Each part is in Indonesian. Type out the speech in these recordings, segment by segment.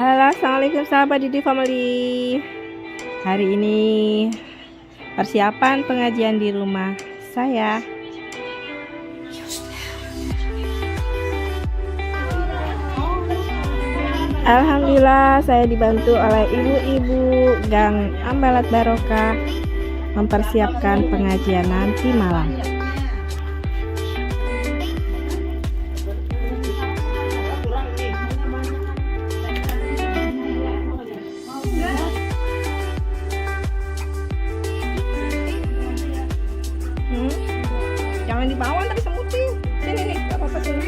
Halo, assalamualaikum sahabat Didi Family. Hari ini persiapan pengajian di rumah saya. Alhamdulillah saya dibantu oleh ibu-ibu Gang Ambalat Barokah mempersiapkan pengajian nanti malam. Jangan di bawah, tapi semutin. Sini nih, gak apa-apa sini.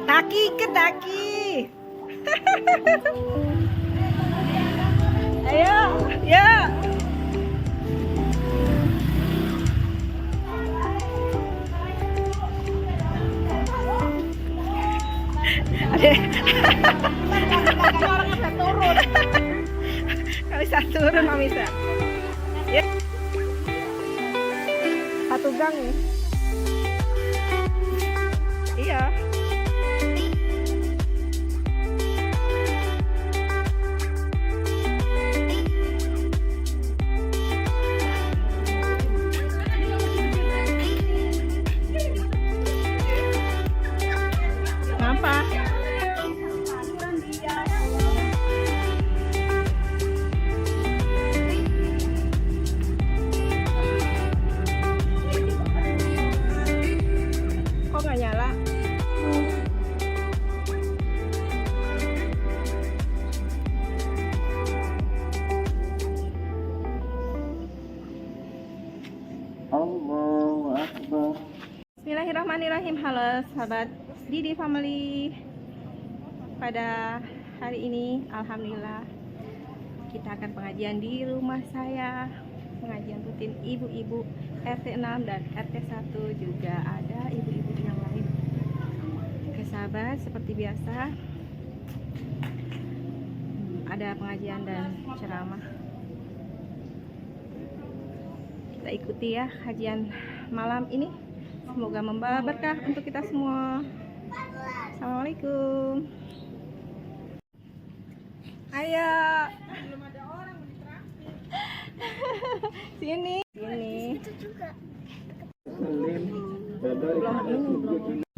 Taki ke taki. Ayo, ya. Ada. Orang bisa turun. Nggak bisa turun, nggak bisa. Ya. Satu gang nih. Iya. Kenapa? Kok nggak nyala? Allahu Akbar. Bismillahirrahmanirrahim. Halo sahabat Didi Family. Pada hari ini alhamdulillah kita akan pengajian di rumah saya. Pengajian rutin ibu-ibu RT 6 dan RT 1, juga ada ibu-ibu yang lain. Oke sahabat, seperti biasa ada pengajian dan ceramah. Kita ikuti ya kajian malam ini. Semoga membawa berkah untuk kita semua. Assalamualaikum. Ayo. Belum ada orang di traktir. Sini.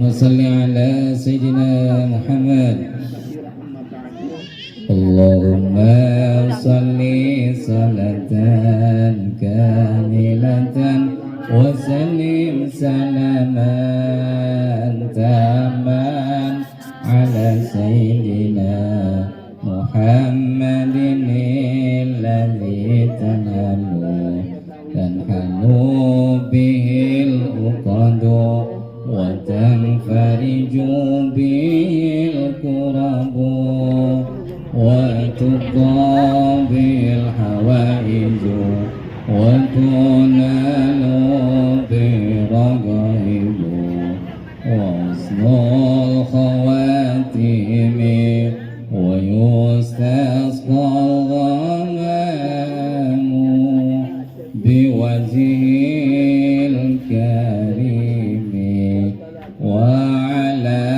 Wassalli ala Sayyidina Muhammad. Allahumma salli salatan kamilatan wa sallim salaman taman ala Sayyidina Muhammadin alladhi tanhalu bihil uqadu wa tanfariju bihil kurabu wa tuqda bihil hawaiju wa tunalu biragaibu wa usnul khawatimi wa yustasqal ghamamu biwajhil karimi wa ala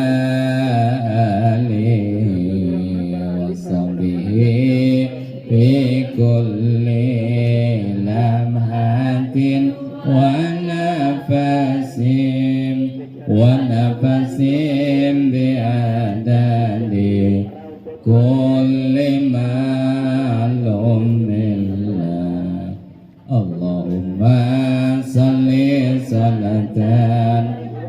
alihi wa sahbihi fi kulli lamhatin wa nafasin bi adadi kulli ma'lum billah. Allahumma salli salatan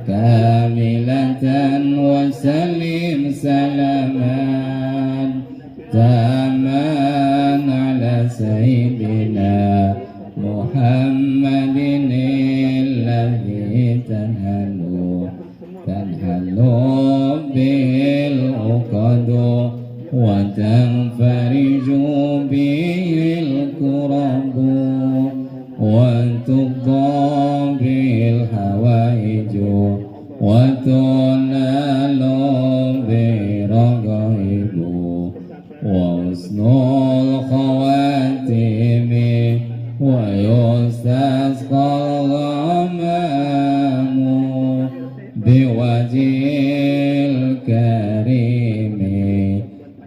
kamilatan wa sallim salaman taman ala Sayyidina Muhammadin alladhi tanhalu bil uqadu wa tanfariju bil الخواتم ويستسقى الغمام بوجه الكريم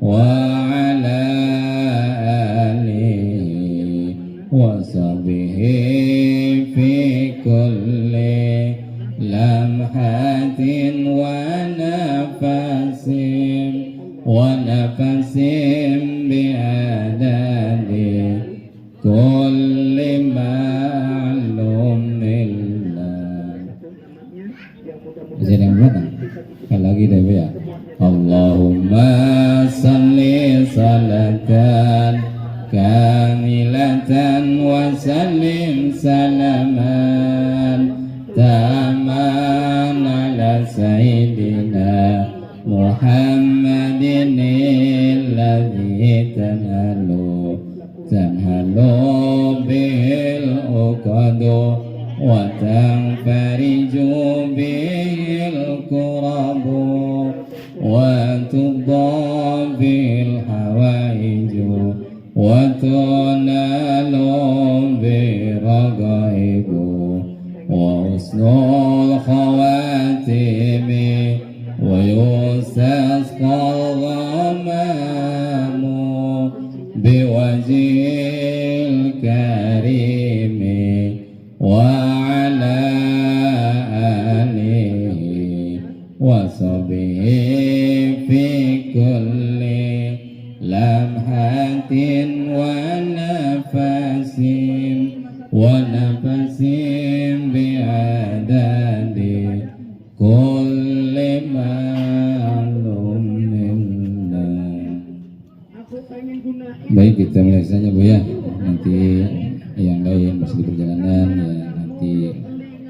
وعلى آله وصحبه في كل لمحة ونفس بعدد كل معلوم لله. Bisa yang belakang? Sekali lagi deh ya. Allahumma salli salatan kamilatan wa sallim salaman taman ala sayyidina Muhammadin alladhi tanhalu bil uqadu wa tanfariju bil kurabu wa tudda bil hawaiju wa tunalu bi ragaibu wa husnul khawatimi wa yustasqa al-ghamam biwajhil karim wa ala alihi wa sahbihi fi kulli lamhatin wa nafasin bi'adadi kulli ma'lum lillah. Baik, kita mulai saja Bu ya. Nanti yang lain masih di perjalanan ya, nanti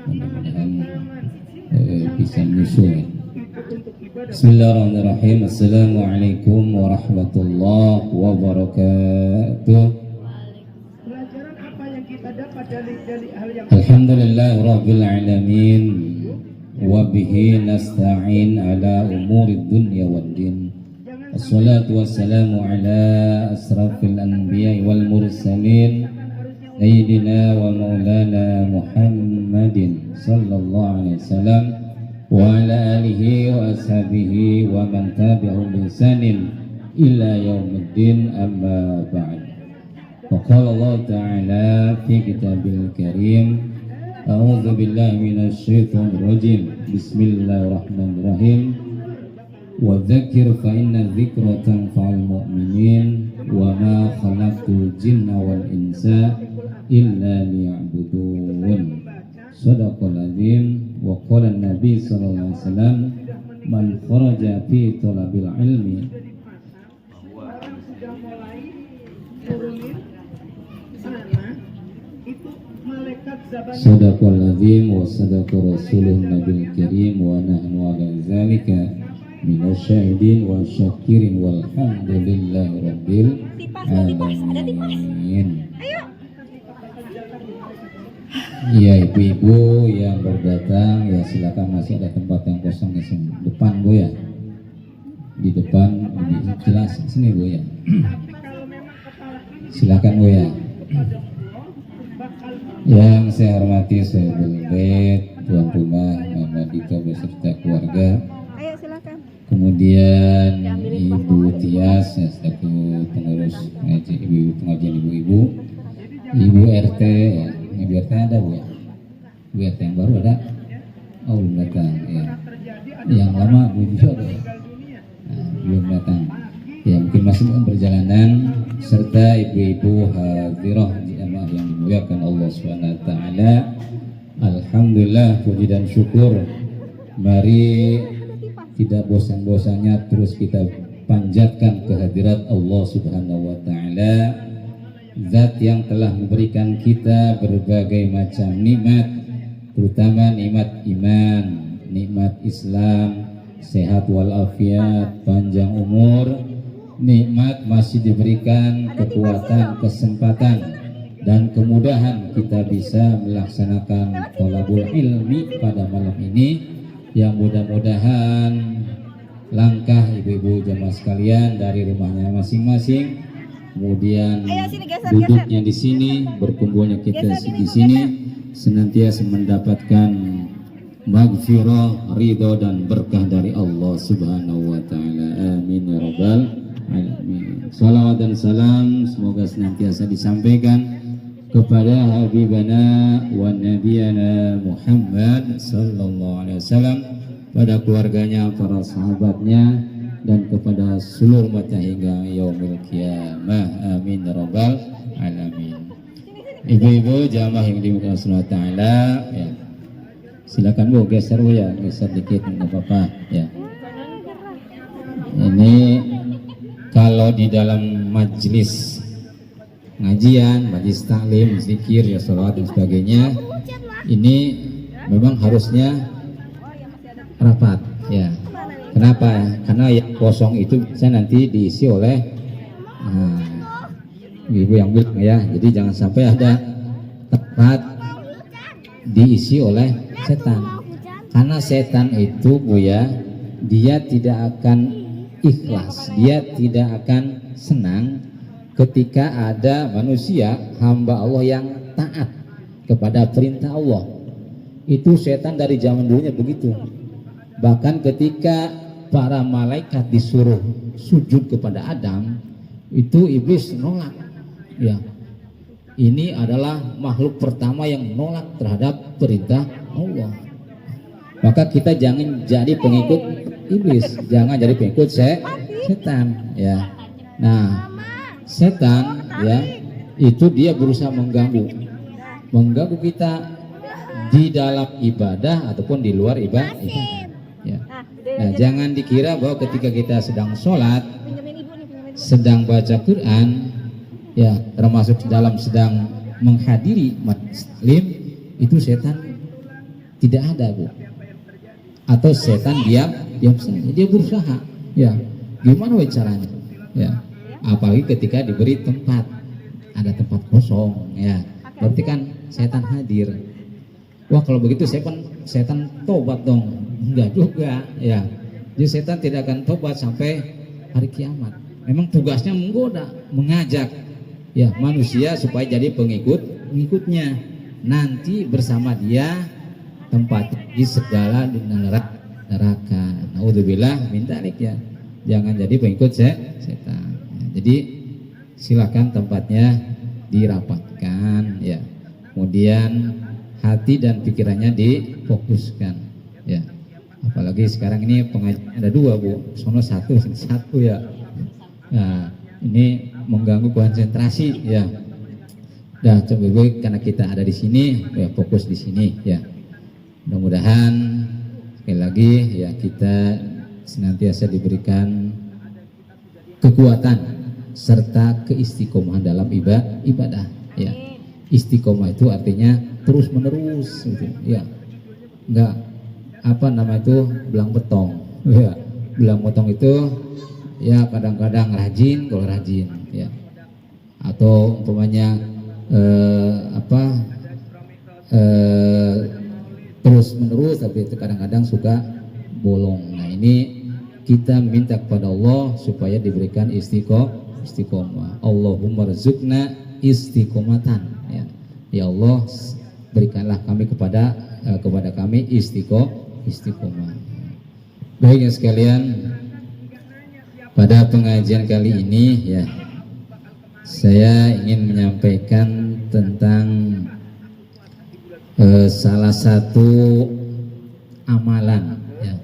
mudah-mudahan bisa menyusul. Bismillahirrahmanirrahim. Assalamualaikum warahmatullahi wabarakatuh. Alhamdulillah rabbil alamin wa bihi nasta'in ala umuri dunya wad din. Assalatu wassalamu ala asrafil anbiya'i wal mursalin sayyidina wa maulana Muhammadin sallallahu alaihi wasallam wa ala alihi wa ashabihi wa man tabi'ahum bi ihsanin ila yaumiddin, amma ba'd. Faqala Allah ta'ala fi kitabil karim, a'udzu billahi minasy syaithanir rajim. Bismillahirrahmanirrahim. Wa dzakir fa inna dzikra tanfa'ul mu'minin wa ma khalaqtul jinna wal insa illa liya'budun. Shadaqal azim. Wa qala an-nabi sallallahu alaihi wasallam, man kharaja fi talabil ilmi Sadaqal azim wa sadaqa rasulun nabil karim wa nahnu ala zalika minasyahidin wa syakirin walhamdulillahi rabbil alamin. Ya, ibu-ibu yang berdatang ya silakan, masih ada tempat yang kosong di depan Bu ya. Di depan lebih jelas sini Bu ya. Silakan Bu ya. Yang saya hormati Sayyidul Bait, tuan rumah Mama Dika beserta keluarga. Ayo silakan. Kemudian Ibu Tias selaku pengurus ibu pengajian ibu-ibu, Ibu RT ya. Ibu RT ada Bu ya? Ibu RT yang baru ada? Oh belum datang ya. Yang lama Bu juga ada ya? Nah, belum datang. Ya mungkin masih dalam perjalanan, serta ibu-ibu hadirah jamaah yang dimuliakan Allah Subhanahu wa taala. Alhamdulillah, puji dan syukur. Mari tidak bosan-bosannya terus kita panjatkan kehadirat Allah Subhanahu wa taala, Zat yang telah memberikan kita berbagai macam nikmat, terutama nikmat iman, nikmat Islam, sehat walafiat, panjang umur, nikmat masih diberikan kekuatan, kesempatan dan kemudahan kita bisa melaksanakan thalabul ilmi pada malam ini, yang mudah-mudahan langkah ibu-ibu jamaah sekalian dari rumahnya masing-masing kemudian Ayo, sini, geser, duduknya di sini, berkumpulnya kita Geser, sini, di Bu, sini, senantiasa mendapatkan maghfirah, ridho dan berkah dari Allah Subhanahu wa taala. Amin ya rabbal alamin. Salawat dan salam semoga senantiasa disampaikan kepada habibana wa nabiyana Muhammad sallallahu alaihi wasallam, pada keluarganya, para sahabatnya, dan kepada seluruh umatnya hingga yaumil qiyamah. Amin ya rabbal alamin. Ibu-ibu jamaah yang dimuliakan Allah taala, ya. Silakan Bu, geser Bu ya, geser dikit enggak apa-apa ya. Ini kalau di dalam majelis ngajian, majelis taklim, zikir, ya salawat dan sebagainya, ini memang harusnya rapat ya. Kenapa? Karena yang kosong itu bisa nanti diisi oleh ibu yang bilang ya. Jadi jangan sampai ada tempat diisi oleh setan. Karena setan itu Bu ya, dia tidak akan ikhlas, dia tidak akan senang ketika ada manusia hamba Allah yang taat kepada perintah Allah. Itu setan dari zaman dulunya begitu. Bahkan ketika para malaikat disuruh sujud kepada Adam, itu iblis nolak. Ya, ini adalah makhluk pertama yang nolak terhadap perintah Allah. Maka kita jangan jadi pengikut iblis, jangan jadi pengikut setan. Ya, nah setan ya itu dia berusaha mengganggu kita di dalam ibadah ataupun di luar ibadah. Ya. Nah, jangan dikira bahwa ketika kita sedang sholat, sedang baca Quran, ya termasuk dalam sedang menghadiri muslim, itu setan tidak ada Bu. Atau setan diam saja, dia berusaha. Ya, gimana caranya? Ya, apalagi ketika diberi tempat, ada tempat kosong, ya, berarti kan setan hadir. Wah kalau begitu setan tobat dong. Enggak juga ya. Jadi setan tidak akan tobat sampai hari kiamat. Memang tugasnya menggoda, mengajak ya manusia supaya jadi pengikutnya. Nanti bersama dia tempat di segala neraka. Naudzubillah min dzalik ya. Jangan jadi pengikut setan. Ya, jadi silakan tempatnya dirapatkan ya. Kemudian hati dan pikirannya difokuskan ya. Apalagi sekarang ini pengajian ada dua Bu, sono satu ya. Nah, ini mengganggu konsentrasi ya. Dah coba Bu, karena kita ada di sini ya, fokus di sini ya. Mudah-mudahan sekali lagi ya kita senantiasa diberikan kekuatan serta keistiqomahan dalam ibadah ya. Istiqomah itu artinya terus menerus gitu ya. Enggak apa nama itu belang betong ya. Belang betong itu ya kadang-kadang rajin, kalau rajin ya, atau umpamanya terus menerus, tapi itu kadang-kadang suka bolong. Nah ini kita minta kepada Allah supaya diberikan istiqomah. Allahumma rizukna istiqomatan ya. Ya Allah berikanlah kami kepada kami istiqomah. Baik ya sekalian, pada pengajian kali ini ya saya ingin menyampaikan tentang salah satu amalan ya,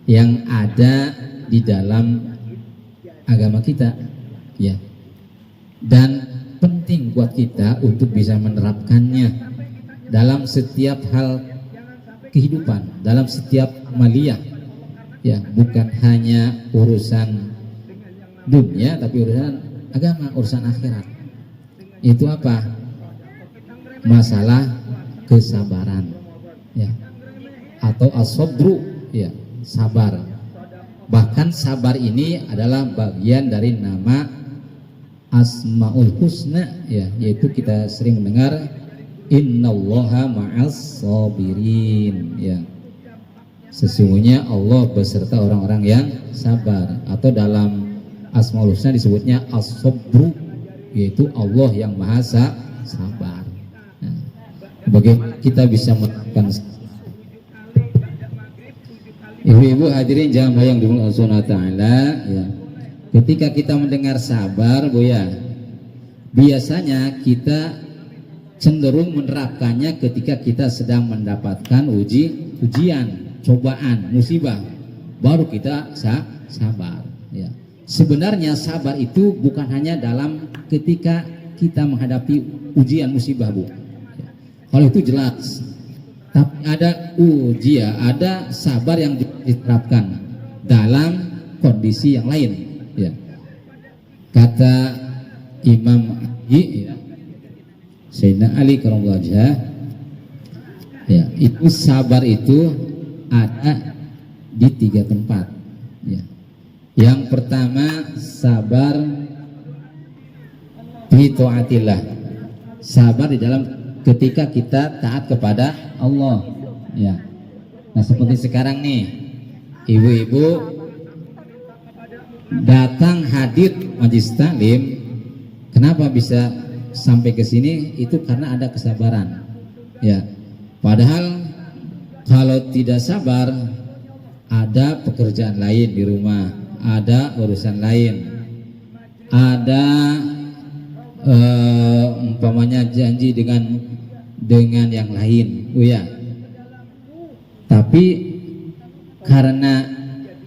yang ada di dalam agama kita ya, dan penting buat kita untuk bisa menerapkannya dalam setiap hal kehidupan, dalam setiap amaliyah ya, bukan hanya urusan dunia tapi urusan agama, urusan akhirat. Itu apa? Masalah kesabaran ya, atau as-sabru ya, sabar. Bahkan sabar ini adalah bagian dari nama Asmaul Husna ya, yaitu kita sering mendengar innallaha ma'as sabirin ya. Sesungguhnya Allah beserta orang-orang yang sabar, atau dalam Asmaul Husna disebutnya as-sabru yaitu Allah yang Maha Sabar. Nah, bagaimana kita bisa menerapkan? Ibu-ibu hadirin jamaah yang dimuliakan Allah Subhanahu wa taala, ya. Ketika kita mendengar sabar, Bu ya, biasanya kita cenderung menerapkannya ketika kita sedang mendapatkan ujian, cobaan, musibah, baru kita sabar, ya. Sebenarnya sabar itu bukan hanya dalam ketika kita menghadapi ujian musibah, Bu. Ya. Kalau itu jelas. Tapi ada ada sabar yang diterapkan dalam kondisi yang lain, ya. Kata Imam Ali, ya, Sayyidina Ali karramallahu wajhah, ya, itu sabar itu ada di 3 tempat, ya. Yang pertama sabar fi taatillah, sabar di dalam ketika kita taat kepada Allah, ya. Nah, seperti sekarang nih, ibu-ibu datang hadir majelis taklim, kenapa bisa sampai ke sini? Itu karena ada kesabaran, ya. Padahal kalau tidak sabar, ada pekerjaan lain di rumah, ada urusan lain, ada umpamanya janji dengan yang lain, ya. Tapi karena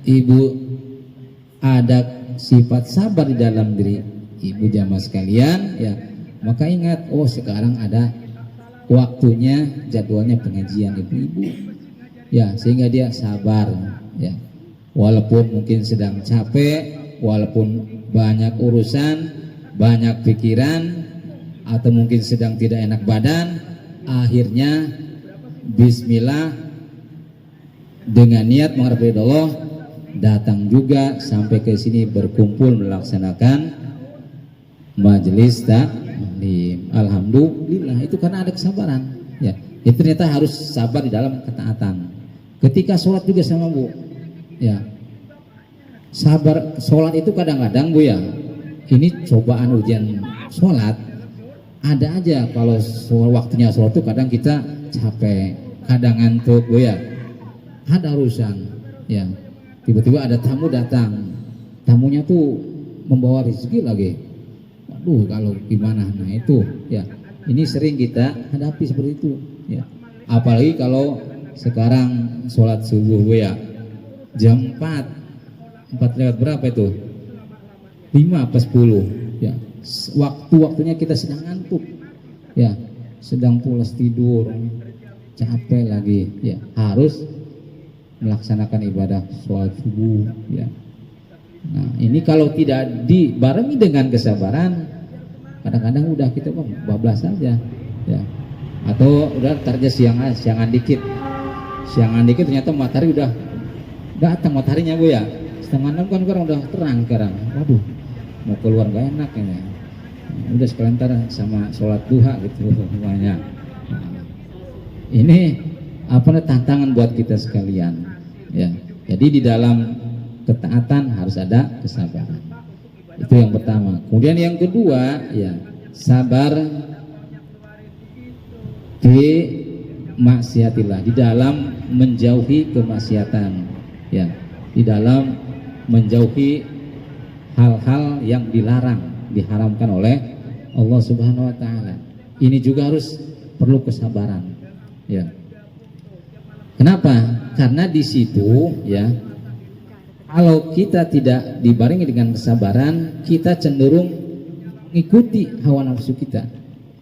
ibu ada sifat sabar di dalam diri ibu jamaah sekalian, ya, maka ingat, oh sekarang ada waktunya, jadwalnya pengajian ibu-ibu, ya, sehingga dia sabar, ya, walaupun mungkin sedang capek, walaupun banyak urusan, banyak pikiran, atau mungkin sedang tidak enak badan, akhirnya bismillah dengan niat mengharap ridha Allah, datang juga sampai ke sini berkumpul melaksanakan majelis taklim. Alhamdulillah, itu karena ada kesabaran, ya. Itu ternyata harus sabar di dalam ketaatan. Ketika sholat juga sama, Bu, ya. Sabar sholat itu kadang-kadang, Bu, ya, ini cobaan ujian sholat ada aja. Kalau waktunya sholat itu kadang kita capek, kadang ngantuk, Bu, ya, ada urusan, ya, tiba-tiba ada tamu datang, tamunya tuh membawa rezeki lagi, waduh, kalau gimana? Nah itu, ya, ini sering kita hadapi seperti itu, ya. Apalagi kalau sekarang sholat subuh, Bu, ya, jam 4 lewat berapa itu? 5 apa 10, ya. Waktunya kita sedang ngantuk, ya, sedang pulas tidur, capek lagi, ya, harus melaksanakan ibadah sholat subuh, ya. Nah, ini kalau tidak dibarengi dengan kesabaran, kadang-kadang udah kita bablas saja, ya. Atau udah tarja siangan dikit ternyata matahari udah datang mataharinya, Bu, ya. Setengah 6 kan sekarang udah terang sekarang. Waduh, mau keluar gak enak ini. Udah sekalian sama sholat duha gitu semuanya. Nah, ini tantangan buat kita sekalian, ya. Jadi di dalam ketaatan harus ada kesabaran. Itu yang pertama. Kemudian yang kedua, ya, sabar di maksiatillah, di dalam menjauhi kemaksiatan, ya, di dalam menjauhi hal-hal yang dilarang, diharamkan oleh Allah Subhanahu wa taala. Ini juga harus perlu kesabaran, ya. Kenapa? Karena di situ, ya, kalau kita tidak dibarengi dengan kesabaran, kita cenderung mengikuti hawa nafsu kita,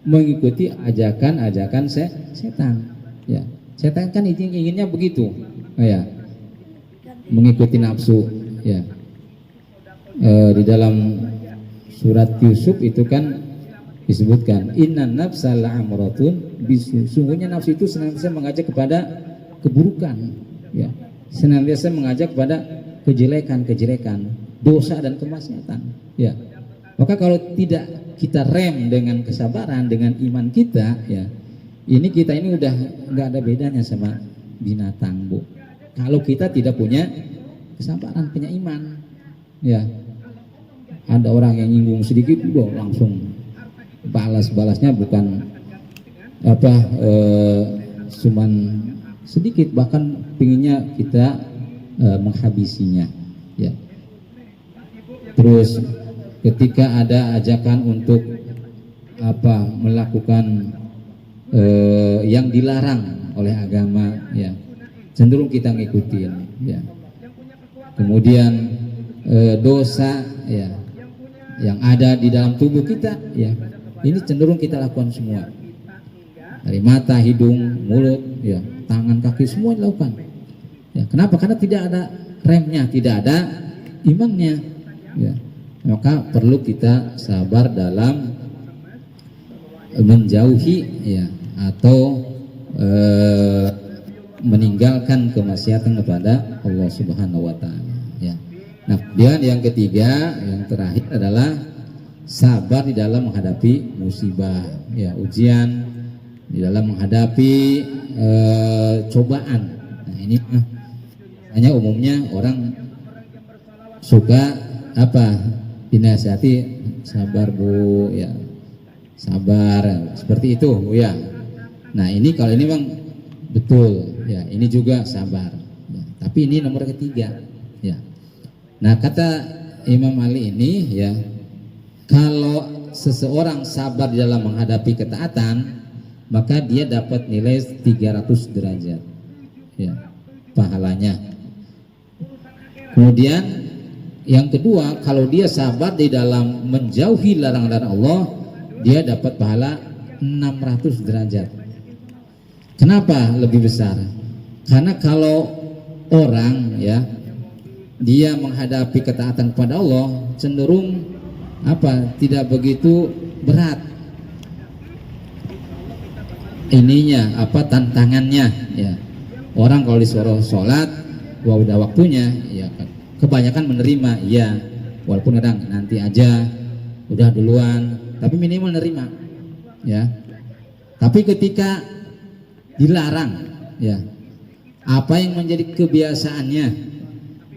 mengikuti ajakan-ajakan setan, ya. Setan kan inginnya begitu, ya, mengikuti nafsu, ya. Di dalam surat Yusuf itu kan disebutkan, innan nafsa la'amratun bisu, sungguhnya nafsu itu senantiasa mengajak kepada keburukan, ya, senantiasa mengajak kepada kejelekan, dosa dan kemaksiatan, ya. Maka kalau tidak kita rem dengan kesabaran, dengan iman kita, ya, ini kita ini udah nggak ada bedanya sama binatang, Bu. Kalau kita tidak punya kesabaran, punya iman, ya. Ada orang yang nyinggung sedikit, udah langsung balas-balasnya bukan cuman sedikit, bahkan pinginnya kita menghabisinya, ya. Terus ketika ada ajakan untuk melakukan yang dilarang oleh agama, ya, cenderung kita ngikutin, ya. Kemudian dosa, ya, yang ada di dalam tubuh kita, ya, ini cenderung kita lakukan semua, dari mata, hidung, mulut, ya, tangan, kaki, semua dilakukan, ya. Kenapa? Karena tidak ada remnya, tidak ada imannya, ya. Maka perlu kita sabar dalam menjauhi, ya, atau meninggalkan kemaksiatan kepada Allah Subhanahu wa Ta'ala, ya. Nah, kemudian yang ketiga, yang terakhir adalah sabar di dalam menghadapi musibah, ya, ujian, di dalam menghadapi cobaan. Nah, ini hanya umumnya orang suka dinasihati, sabar Bu, ya, sabar, seperti itu Bu, ya. Nah, ini kalau ini memang betul, ya, ini juga sabar, ya. Tapi ini nomor ketiga, ya. Nah, kata Imam Ali ini, ya, kalau seseorang sabar di dalam menghadapi ketaatan, maka dia dapat nilai 300 derajat, ya, pahalanya. Kemudian yang kedua, kalau dia sabar di dalam menjauhi larangan-larangan Allah, dia dapat pahala 600 derajat. Kenapa lebih besar? Karena kalau orang, ya, dia menghadapi ketaatan kepada Allah cenderung tidak begitu berat ininya, tantangannya, ya. Orang kalau disuruh sholat, udah waktunya, ya, kebanyakan menerima, ya, walaupun kadang nanti aja, udah duluan, tapi minimal menerima, ya. Tapi ketika dilarang, ya, apa yang menjadi kebiasaannya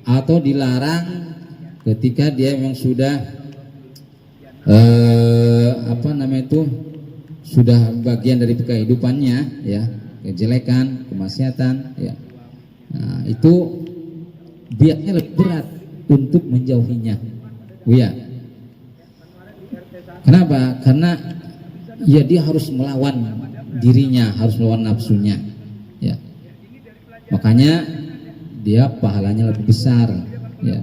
atau dilarang ketika dia memang sudah sudah bagian dari kehidupannya, ya, kejelekan, kemaksiatan, ya. Nah, itu biarnya lebih berat untuk menjauhinya, ya. Kenapa? Karena, ya, dia harus melawan dirinya, harus melawan nafsunya, ya. Makanya dia pahalanya lebih besar, ya.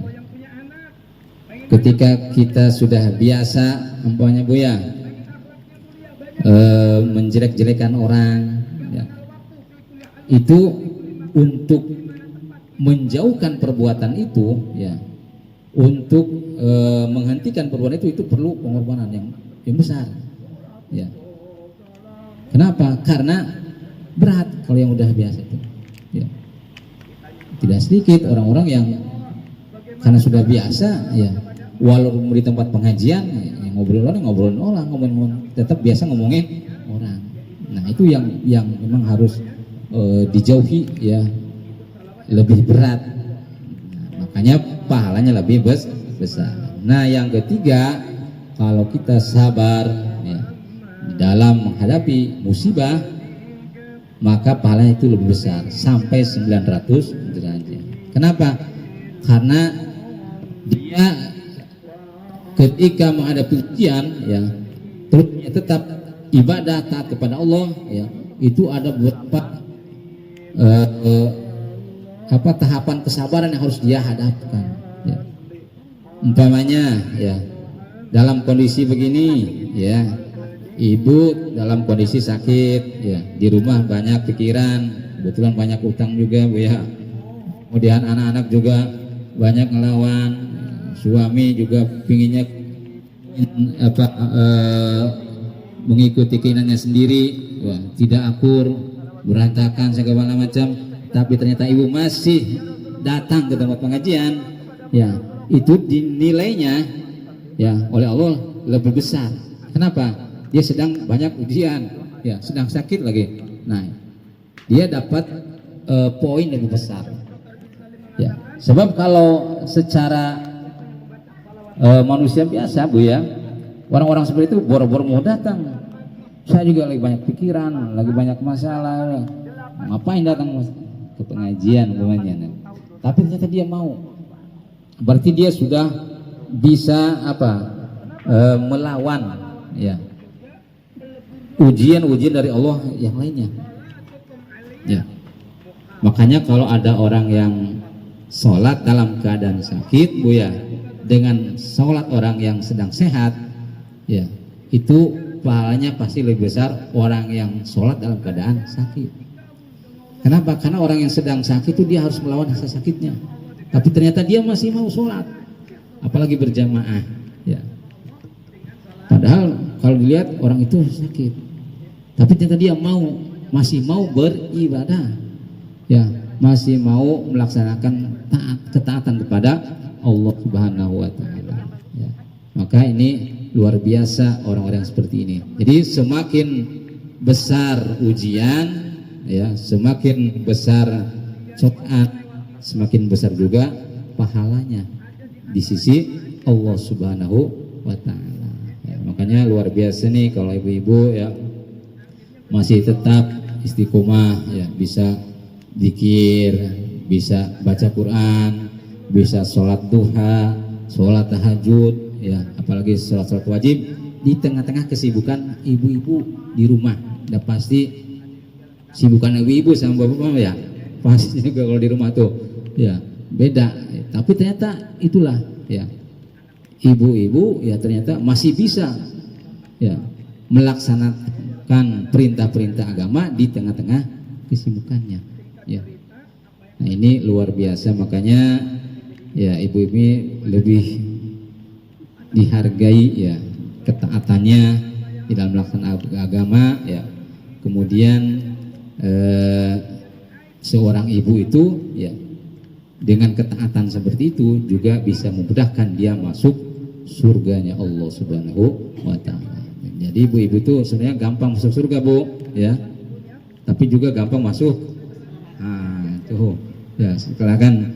Ketika kita sudah biasa, umpamanya Bu, ya, menjelek-jelekan orang, ya, itu untuk menjauhkan perbuatan itu, ya, untuk menghentikan perbuatan itu perlu pengorbanan yang besar, ya. Kenapa? Karena berat kalau yang udah biasa itu, ya. Tidak sedikit orang-orang yang karena sudah biasa, ya, walaupun di tempat pengajian, ya, ngobrolin orang, tetap biasa ngomongin orang. Nah, itu yang memang harus dijauhi, ya, lebih berat. Nah, makanya pahalanya lebih besar. Nah, yang ketiga, kalau kita sabar, ya, dalam menghadapi musibah, maka pahalanya itu lebih besar, sampai 900 derajat. Kenapa? Karena dia ketika menghadapi ujian, ya, terus dia tetap ibadah taat kepada Allah, ya, itu ada beberapa tahapan kesabaran yang harus dia hadapkan, ya. Umpamanya, ya, dalam kondisi begini, ya, ibu dalam kondisi sakit, ya, di rumah banyak pikiran, kebetulan banyak utang juga Bu, ya. Kemudian anak-anak juga banyak ngelawan, suami juga pinginnya mengikuti keinginannya sendiri, wah, tidak akur, berantakan segala macam. Tapi ternyata ibu masih datang ke tempat pengajian, ya, itu dinilainya, ya, oleh Allah lebih besar. Kenapa? Dia sedang banyak ujian, ya, sedang sakit lagi. Nah, dia dapat poin lebih besar, ya. Sebab kalau secara manusia biasa Bu, ya, Orang-orang seperti itu boro-boro mau datang. Saya juga lagi banyak pikiran, lagi banyak masalah. Ngapain datang ke pengajian umpamanya? Tapi ternyata dia mau. Berarti dia sudah bisa melawan ya ujian-ujian dari Allah yang lainnya. Ya. Makanya kalau ada orang yang sholat dalam keadaan sakit, Bu ya, dengan sholat orang yang sedang sehat, ya, itu pahalanya pasti lebih besar orang yang sholat dalam keadaan sakit. Kenapa? Karena orang yang sedang sakit itu dia harus melawan rasa sakitnya. Tapi ternyata dia masih mau sholat, apalagi berjamaah. Ya. Padahal kalau dilihat orang itu sakit, tapi ternyata dia masih mau beribadah, ya, masih mau melaksanakan ketaatan kepada Allah Subhanahu Wa Taala. Ya. Maka ini luar biasa orang-orang seperti ini. Jadi semakin besar ujian, ya, semakin besar cobaan, semakin besar juga pahalanya di sisi Allah Subhanahu Wa Taala. Ya, makanya luar biasa nih kalau ibu-ibu ya masih tetap istiqomah, ya, bisa zikir, bisa baca Quran, bisa sholat duha, sholat tahajud, ya, apalagi sholat wajib di tengah-tengah kesibukan ibu-ibu di rumah. Udah pasti sibukan ibu-ibu sama bapak-bapak ya, pasti juga kalau di rumah tuh, ya, beda. Tapi ternyata itulah, ya, ibu-ibu ya ternyata masih bisa, ya, melaksanakan perintah-perintah agama di tengah-tengah kesibukannya, ya. Nah ini luar biasa, makanya ya ibu-ibu lebih dihargai, ya, ketaatannya di dalam melaksanakan agama, ya. Kemudian seorang ibu itu, ya, dengan ketaatan seperti itu juga bisa memudahkan dia masuk surganya Allah Subhanahu Wa Taala. Jadi ibu-ibu itu sebenarnya gampang masuk surga, Bu, ya, tapi juga gampang masuk. Nah, tuh, ya, silakan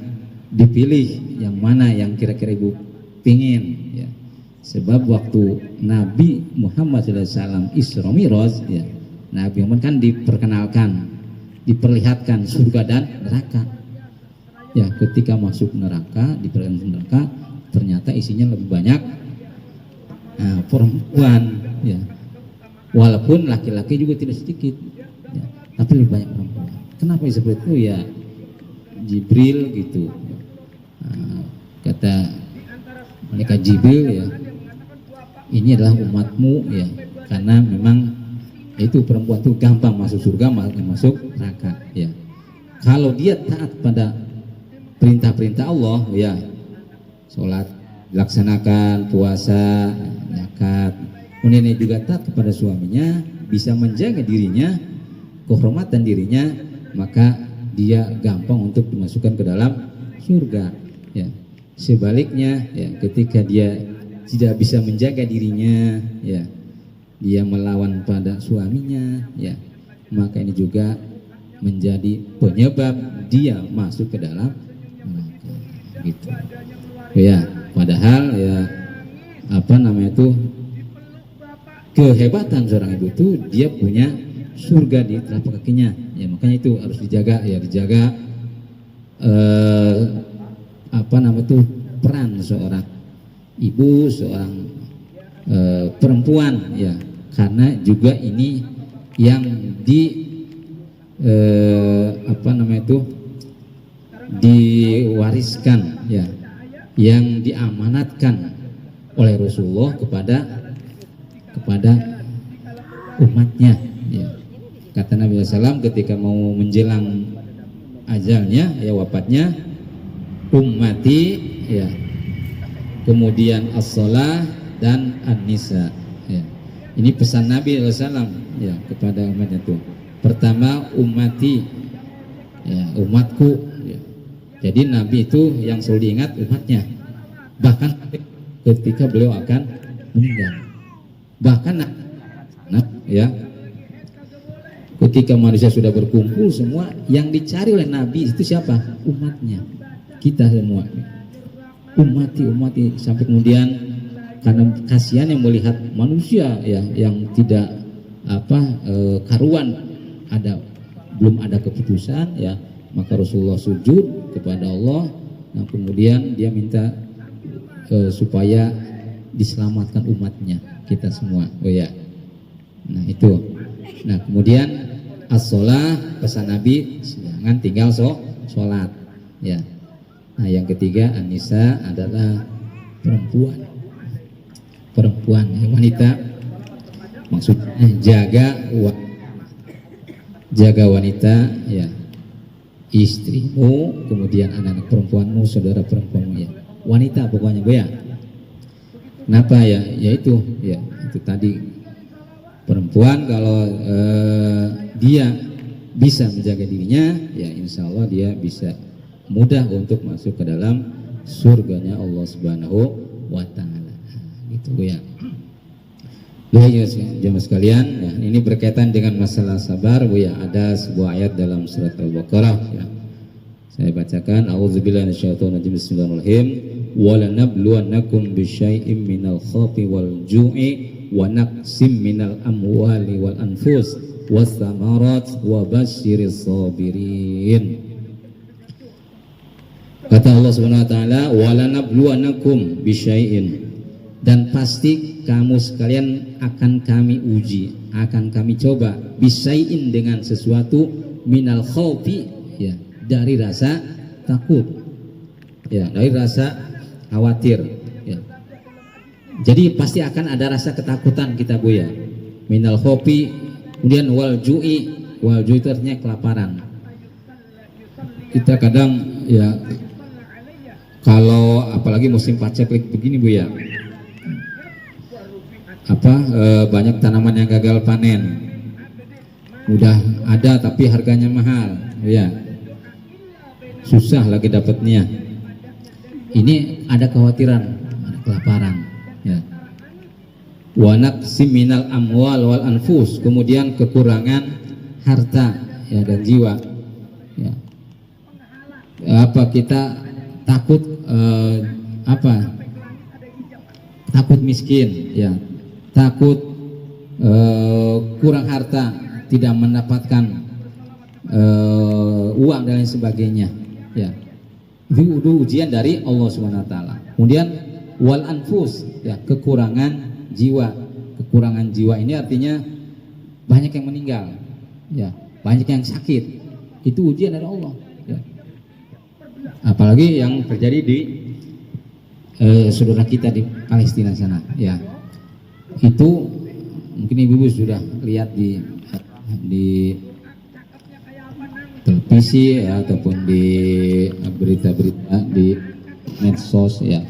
dipilih yang mana yang kira-kira ibu pingin, ya. Sebab waktu Nabi Muhammad SAW Isra Mi'raj, ya, Nabi Muhammad kan diperlihatkan surga dan neraka. Ya, ketika masuk neraka, diperlihatkan neraka, ternyata isinya lebih banyak perempuan, ya. Walaupun laki-laki juga tidak sedikit, ya, tapi lebih banyak perempuan. Kenapa seperti itu? Ya, Jibril gitu. Kata malaikat Jibril, ya, ini adalah umatmu, ya, karena memang itu perempuan itu gampang masuk surga, masuk neraka, ya. Kalau dia taat pada perintah-perintah Allah, ya, sholat dilaksanakan, puasa, zakat, kemudian dia juga taat kepada suaminya, bisa menjaga dirinya, kehormatan dirinya, maka dia gampang untuk dimasukkan ke dalam surga, ya. Sebaliknya, ya, ketika dia tidak bisa menjaga dirinya, ya, dia melawan pada suaminya, ya, maka ini juga menjadi penyebab dia masuk ke dalam neraka, gitu. Ya, padahal ya kehebatan seorang ibu itu dia punya surga di telapak kakinya, ya, makanya itu harus dijaga, ya, dijaga peran seorang ibu, seorang perempuan, ya, karena juga ini yang diwariskan, ya, yang diamanatkan oleh Rasulullah kepada umatnya, ya. Kata Nabi SAW ketika mau menjelang ajalnya, ya, wafatnya, ummati, ya, kemudian as-shalah dan an-nisa, ya. Ini pesan Nabi SAW, ya, kepada umatnya itu. Pertama ummati, ya, umatku, ya. Jadi Nabi itu yang selalu diingat umatnya, bahkan ketika beliau akan meninggal. Bahkan ya, ketika manusia sudah berkumpul semua, yang dicari oleh Nabi itu siapa? Umatnya, kita semua. Umati, sampai kemudian karena kasihan yang melihat manusia ya yang tidak karuan, belum ada keputusan ya, maka Rasulullah sujud kepada Allah. Nah kemudian dia minta supaya diselamatkan umatnya, kita semua. Oh ya, nah itu. Nah kemudian as-sholah, pesan Nabi jangan tinggal sholat ya. Nah yang ketiga an-nisa adalah perempuan ya, wanita, maksudnya jaga wanita ya, istrimu, kemudian anak-anak perempuanmu, saudara perempuanmu ya, wanita pokoknya Bu ya. Kenapa ya? Yaitu ya itu tadi, perempuan kalau dia bisa menjaga dirinya ya insya Allah dia bisa mudah untuk masuk ke dalam surganya Allah Subhanahu wa Ta'ala. Gitu Bu ya. Baik jemaah sekalian, nah, ini berkaitan dengan masalah sabar Bu ya. Ada sebuah ayat dalam surat Al-Baqarah ya. Saya bacakan, a'udzubillahi minasyaitonir rajim, bismillahirrahmanirrahim. Wa lanabluwannakum bisyai'im minal khawfi wal ju'i wa naqsim minal amwali wal anfus was samarat wa basyiris sabirin. Kata Allah Subhanahu wa taala, wa lanabluwannakum bisyai'in, dan pasti kamu sekalian akan kami uji, akan kami coba, bisyai'in dengan sesuatu, minal khawfi ya, dari rasa takut ya, dari rasa khawatir ya. Jadi pasti akan ada rasa ketakutan kita Bu ya, minal khawfi. Kemudian wal ju'i itu artinya kelaparan. Kita kadang ya kalau apalagi musim paceklik begini Bu ya, banyak tanaman yang gagal panen, udah ada tapi harganya mahal ya, susah lagi dapatnya. Ini ada kekhawatiran, ada kelaparan ya. Wa naqsim minal amwal wal anfus, kemudian kekurangan harta ya dan jiwa ya. Kita takut takut miskin ya, takut kurang harta, tidak mendapatkan uang dan lain sebagainya ya. Itu ujian dari Allah Subhanahu wa taala. Kemudian wal anfus ya, kekurangan jiwa. Kekurangan jiwa ini artinya banyak yang meninggal ya, banyak yang sakit. Itu ujian dari Allah ya. Apalagi yang terjadi di saudara kita di Palestina sana ya. Itu mungkin ibu-ibu sudah lihat di televisi ya, ataupun di berita-berita di medsos ya.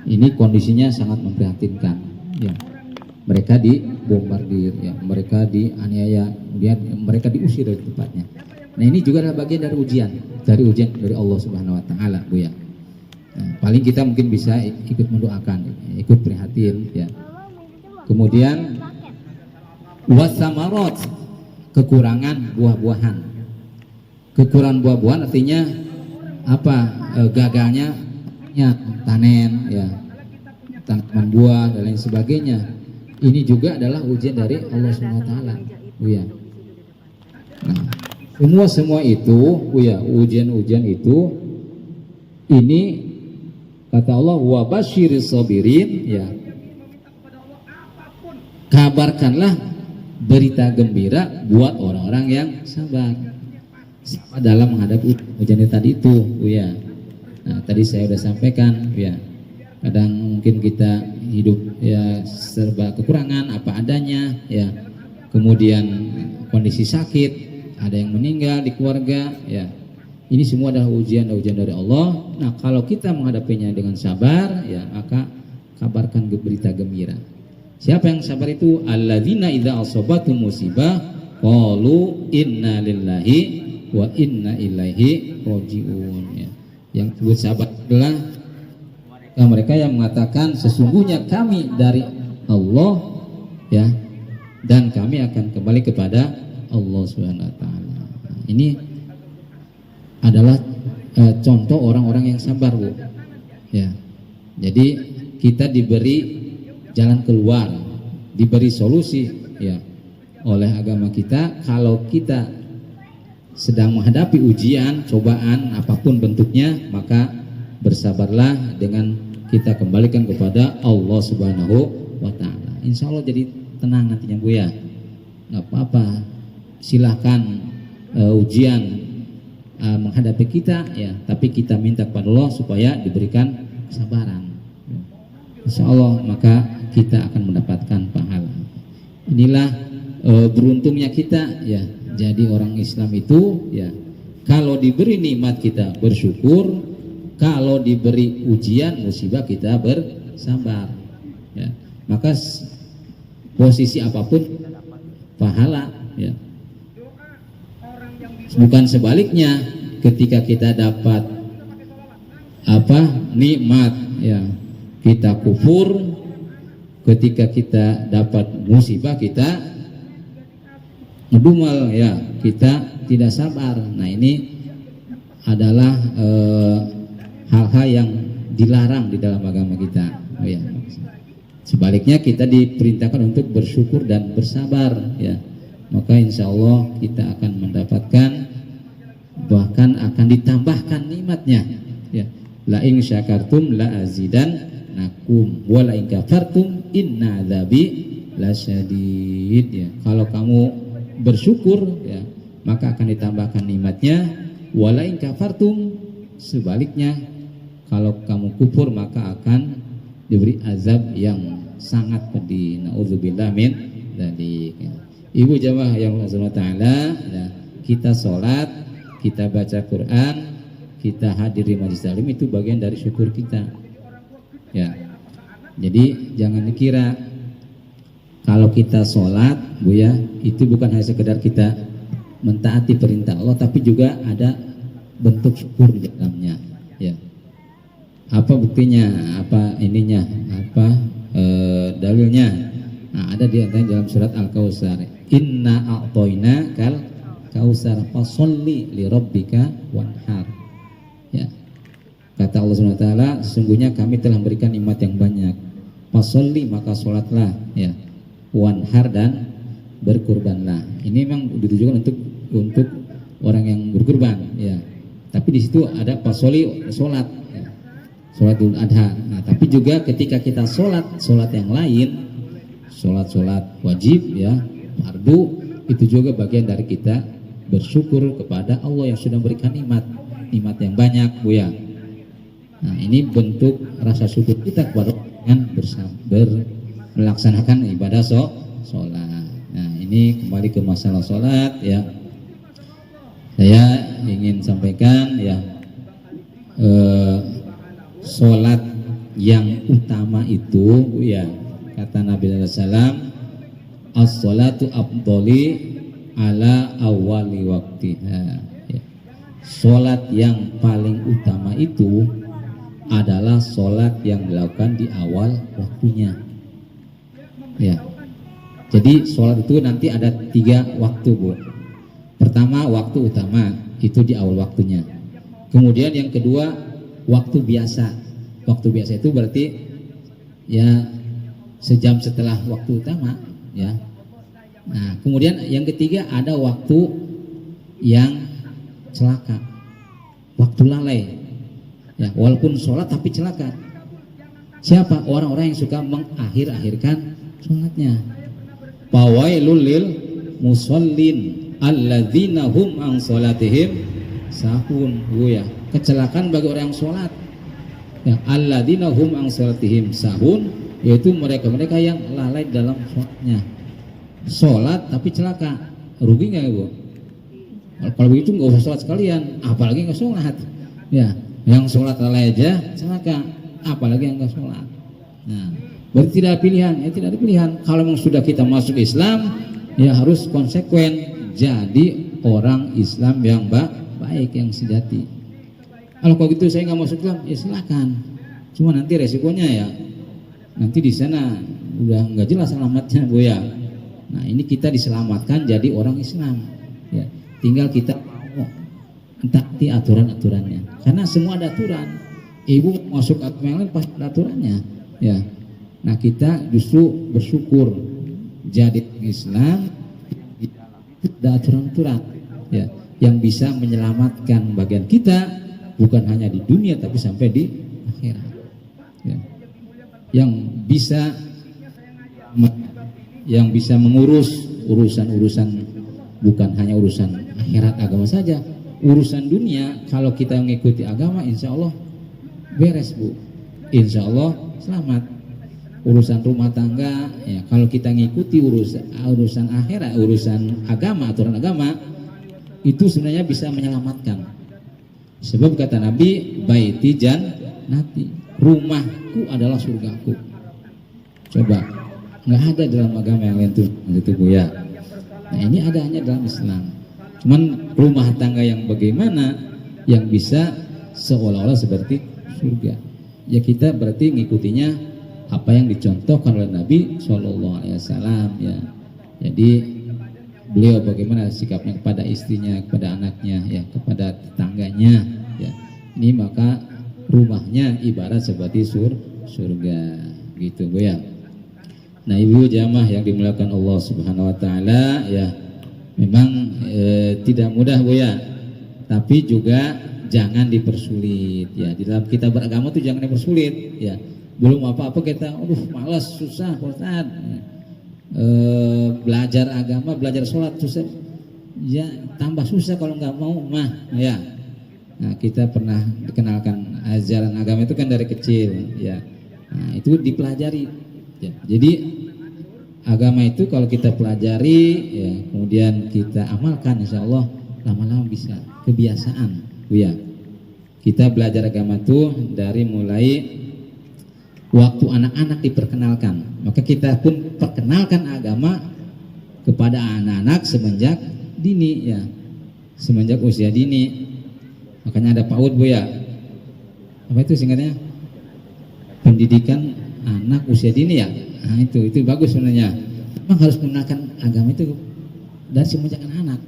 Ini kondisinya sangat memprihatinkan ya. Mereka dibombardir ya, mereka dianiaya, kemudian mereka diusir dari tempatnya. Nah ini juga adalah bagian dari ujian dari Allah Subhanahu wa taala Bu ya. Nah, paling kita mungkin bisa ikut mendoakan, ikut prihatin ya. Kemudian wasamarat, kekurangan buah-buahan. Kekurangan buah-buahan artinya gagalnya ya, panen ya, tanaman buah dan lain sebagainya. Ini juga adalah ujian dari Allah Subhanahu wa taala Bu ya. Nah, semua itu Bu ya, ujian-ujian itu, ini kata Allah wa basyiris sabirin ya, kabarkanlah berita gembira buat orang-orang yang sabar dalam menghadapi ujian tadi itu Bu ya. Nah, tadi saya sudah sampaikan ya, kadang mungkin kita hidup ya serba kekurangan apa adanya ya, kemudian kondisi sakit, ada yang meninggal di keluarga ya. Ini semua adalah ujian dari Allah. Nah kalau kita menghadapinya dengan sabar ya, maka kabarkan berita gembira. Siapa yang sabar itu? Alladzina idza asabatum musibah qalu inna lillahi wa inna ilaihi rajiun ya. Yang disebut sabar adalah mereka yang mengatakan sesungguhnya kami dari Allah ya, dan kami akan kembali kepada Allah Subhanahu wa taala. Ini adalah contoh orang-orang yang sabar Bu ya. Jadi kita diberi jalan keluar, diberi solusi ya oleh agama kita. Kalau kita sedang menghadapi ujian, cobaan apapun bentuknya, maka bersabarlah dengan kita kembalikan kepada Allah Subhanahu wa Ta'ala. Insya Allah jadi tenang nantinya Bu ya. Nggak apa-apa, silahkan ujian menghadapi kita ya, tapi kita minta kepada Allah supaya diberikan kesabaran. Insya Allah maka kita akan mendapatkan pahala. Inilah beruntungnya kita ya, jadi orang Islam itu ya, kalau diberi nikmat kita bersyukur, kalau diberi ujian musibah kita bersabar ya. Maka posisi apapun pahala ya. Bukan sebaliknya, ketika kita dapat nikmat ya, kita kufur, ketika kita dapat musibah kita ngedumel ya, kita tidak sabar. Nah ini adalah hal-hal yang dilarang di dalam agama kita. Oh, ya. Sebaliknya kita diperintahkan untuk bersyukur dan bersabar ya. Maka insya Allah kita akan mendapatkan, bahkan akan ditambahkan nikmatnya ya. La in syakartum la azidannakum wa la in kafartum inna adzabi lasyadid ya. Kalau kamu bersyukur ya, maka akan ditambahkan nikmatnya. Wa la in kafartum, sebaliknya kalau kamu kufur maka akan diberi azab yang sangat pedih. Nauzubillah min dzalik. Ibu jamaah yang Allah Subhanahu wa Ta'ala ya, kita sholat, kita baca Quran, kita hadir di majelis taklim, itu bagian dari syukur kita ya. Jadi jangan dikira kalau kita sholat Bu ya, itu bukan hanya sekedar kita mentaati perintah Allah, tapi juga ada bentuk syukur di dalamnya ya. Apa buktinya, apa ininya, apa dalilnya? Nah, ada di antara dalam surat Al-Kautsar, inna a'toina kal kausar fasolli li rabbika wanhar ya. Kata Allah Subhanahu wa Ta'ala, sesungguhnya kami telah memberikan nikmat yang banyak, fasolli maka sholatlah ya, wanhar dan berkurbanlah. Ini memang ditujukan untuk orang yang berkurban ya, tapi di situ ada fasolli, sholat ya, sholat Idul Adha. Nah, tapi juga ketika kita sholat yang lain, sholat wajib ya, fardu, itu juga bagian dari kita bersyukur kepada Allah yang sudah memberikan nikmat yang banyak Bu ya. Nah ini bentuk rasa syukur kita kepada dengan melaksanakan ibadah sholat. Nah ini kembali ke masalah sholat ya, saya ingin sampaikan ya, sholat yang utama itu Bu ya, kata Nabi SAW, as-sholatu afdoli ala awali waktiha ya. Sholat yang paling utama itu adalah sholat yang dilakukan di awal waktunya ya. Jadi sholat itu nanti ada 3 waktu Bu. Pertama waktu utama, itu di awal waktunya. Kemudian yang kedua waktu biasa. Waktu biasa itu berarti ya sejam setelah waktu utama ya. Nah kemudian yang ketiga ada waktu yang celaka, waktu lalai ya, walaupun sholat tapi celaka. Siapa? Orang-orang yang suka mengakhir-akhirkan sholatnya. Fawailul lil musallin alladzina hum an sholatihim sahun ya. Kecelakaan bagi orang yang sholat ya, alladzina hum an sholatihim sahun, yaitu mereka-mereka yang lalai dalam sholatnya. Sholat tapi celaka, rugi nggak Bu? Kalau begitu nggak usah sholat sekalian, apalagi nggak sholat ya. Yang sholat lalai aja celaka, apalagi yang nggak sholat. Nah berarti tidak ada pilihan ya, tidak ada pilihan. Kalau memang sudah kita masuk Islam ya harus konsekuen, jadi orang Islam yang baik, yang sejati. Kalau gitu saya nggak masuk Islam ya silakan, cuma nanti resikonya ya, nanti di sana udah nggak jelas alamatnya Bu ya. Nah ini kita diselamatkan jadi orang Islam ya, tinggal kita taati aturan-aturannya, karena semua ada aturan. Ibu masuk aturan yang lain pasti ada aturannya ya. Nah kita justru bersyukur jadi Islam ada aturan-aturan ya yang bisa menyelamatkan bagian kita bukan hanya di dunia tapi sampai di akhirat ya. yang bisa mengurus urusan-urusan bukan hanya urusan akhirat agama saja, urusan dunia kalau kita mengikuti agama insya Allah beres Bu, insya Allah selamat. Urusan rumah tangga ya kalau kita ngikuti urusan akhirat, urusan agama, aturan agama itu sebenarnya bisa menyelamatkan. Sebab kata Nabi, baiti jannati, rumahku adalah surgaku. Coba, nggak ada dalam agama yang lain tuh itu Bu ya. Nah ini ada hanya dalam Islam. Cuman rumah tangga yang bagaimana yang bisa seolah-olah seperti surga. Ya kita berarti ngikutinya apa yang dicontohkan oleh Nabi Shallallahu Alaihi Wasallam ya. Jadi beliau bagaimana sikapnya kepada istrinya, kepada anaknya, ya, kepada tetangganya, ya. Ini maka rumahnya ibarat seperti surga, gitu Bu ya. Nah ibu jamaah yang dimuliakan Allah Subhanahu Wa Taala, ya, memang tidak mudah Bu ya. Tapi juga jangan dipersulit, ya. Di dalam kita beragama itu jangan dipersulit, ya. Belum apa-apa kita, aduh malas, susah Ustaz. Belajar agama, belajar sholat susah, ya tambah susah kalau nggak mau mah, ya. Nah kita pernah dikenalkan ajaran agama itu kan dari kecil, ya. Nah, itu dipelajari, ya. Jadi agama itu kalau kita pelajari, ya, kemudian kita amalkan, insya Allah lama-lama bisa kebiasaan, ya. Kita belajar agama itu dari mulai waktu anak-anak diperkenalkan, maka kita pun perkenalkan agama kepada anak-anak semenjak dini, ya, semenjak usia dini. Makanya ada PAUD Bu ya, apa itu singkatnya, pendidikan anak usia dini ya. Nah itu bagus sebenarnya. Memang harus menggunakan agama itu dari semenjak anak-anak,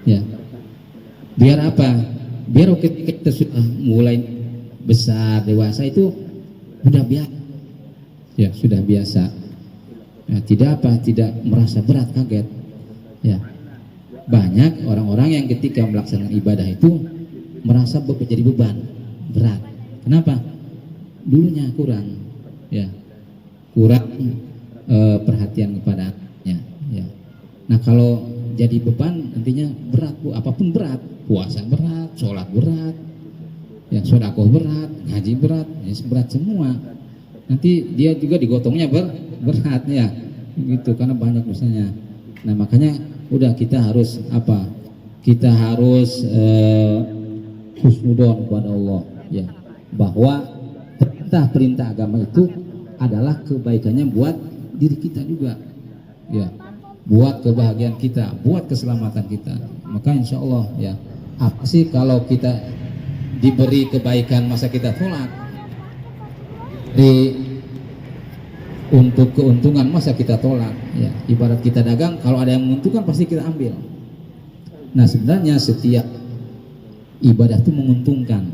ya. Biar apa? Biar kita sudah mulai besar dewasa itu sudah biasa, ya sudah biasa, ya, tidak merasa berat, kaget, ya. Banyak orang-orang yang ketika melaksanakan ibadah itu merasa jadi beban, berat. Kenapa? Dulunya kurang, ya, kurang perhatian kepada anaknya, ya. Nah kalau jadi beban nantinya berat Bu, apapun berat, puasa berat, sholat berat, ya sedekah berat, ngaji berat, ya berat semua. Nanti dia juga digotongnya berat, ya, gitu, karena banyak dosanya. Nah makanya udah kita harus apa? Kita harus husnudon kepada Allah, ya, bahwa perintah agama itu adalah kebaikannya buat diri kita juga, ya, buat kebahagiaan kita, buat keselamatan kita. Maka insya Allah, ya, apa sih kalau kita diberi kebaikan masa kita tolak, untuk keuntungan masa kita tolak, ya. Ibarat kita dagang, kalau ada yang menguntungkan pasti kita ambil. Nah sebenarnya setiap ibadah itu menguntungkan,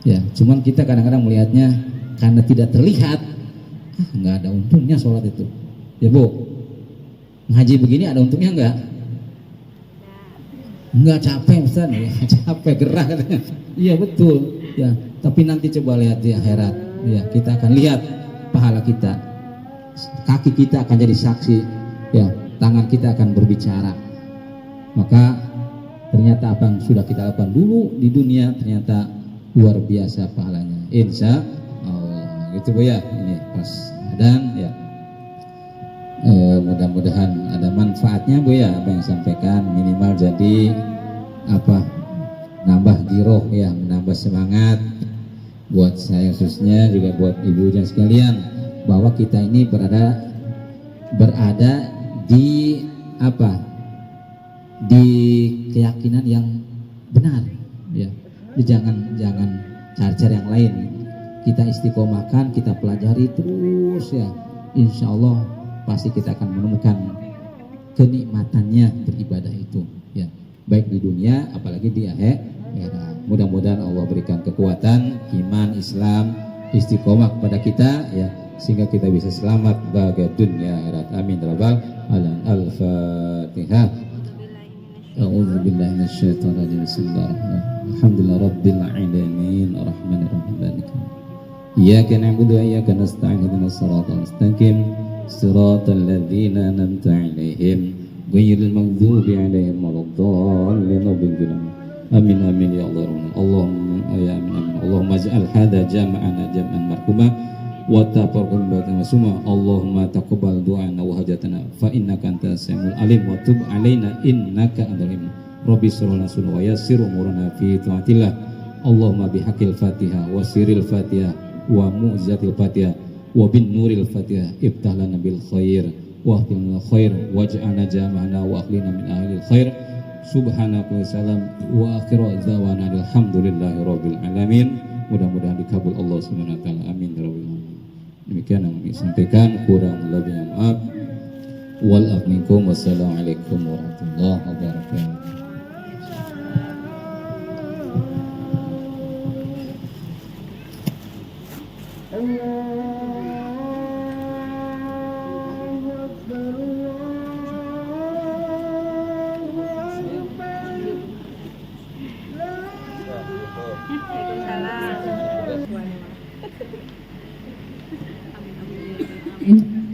ya, cuman kita kadang-kadang melihatnya karena tidak terlihat, nggak ada untungnya sholat itu, ya Bu. Ngaji begini ada untungnya nggak capek Ustaz, ya, capek gerah katanya. Iya betul, ya. Tapi nanti coba lihat di akhirat, ya, kita akan lihat pahala kita, kaki kita akan jadi saksi, ya, tangan kita akan berbicara. Maka ternyata apa yang sudah kita lakukan dulu di dunia ternyata luar biasa pahalanya, insya Allah, gitu Bu ya. Ini pas dan ya, mudah-mudahan ada manfaatnya Bu ya apa yang sampaikan, minimal jadi apa, nambah giroh, ya, menambah semangat buat saya khususnya, juga buat ibu dan sekalian, bahwa kita ini berada di apa, di keyakinan yang benar, ya. Jangan cari-cari yang lain. Kita istiqomahkan, kita pelajari terus, ya, insya Allah pasti kita akan menemukan kenikmatannya beribadah itu, ya, baik di dunia apalagi di akhirat. Mudah-mudahan Allah berikan kekuatan iman Islam, istiqomah kepada kita, ya, sehingga kita bisa selamat bahagia dunia akhirat. Amin ya rabbal alamin. Al-Fatihah. A'udzu billahi minasyaitonir rajim. Bismillahirrahmanirrahim. Alhamdulillah rabbil alamin arrahmanir rahim. Iyyaka na'budu wa iyyaka nasta'in ihdinas siratal mustaqim siratal ladzina an'amta 'alaihim ghairil maghdubi 'alaihim waladdallin. Amin amin ya Allah. Allahumma ya amin amin. Allahumma ij'al hadza jam'ana jam'an marhuma wa tafarraqan ba'dahu masuma. Allahumma taqabbal du'ana wa hajatana fa innaka antas samiul alim wa tub 'alaina innaka antal alim. Rabbi shrah lana sadrana wa yassir umurana fi taatillah. Allahumma bihaqqil Fatihah wa sirril Fatihah wa mu'jizatil Fatihah wa bin nuril Fatihah iftah lana bil khair wa ahdina khair waj'alna jama'ana wa akhlina min ahlil khair. Subhanaka wa salam wa akhiru dzawana alhamdulillahi rabbil alamin. Mudah-mudahan dikabul Allah Subhanahu wa taala. Amin ya rabbal alamin. Demikian yang kami sampaikan, kurang lebihnya maaf. Wal minkum. Wassalamualaikum warahmatullahi wabarakatuh.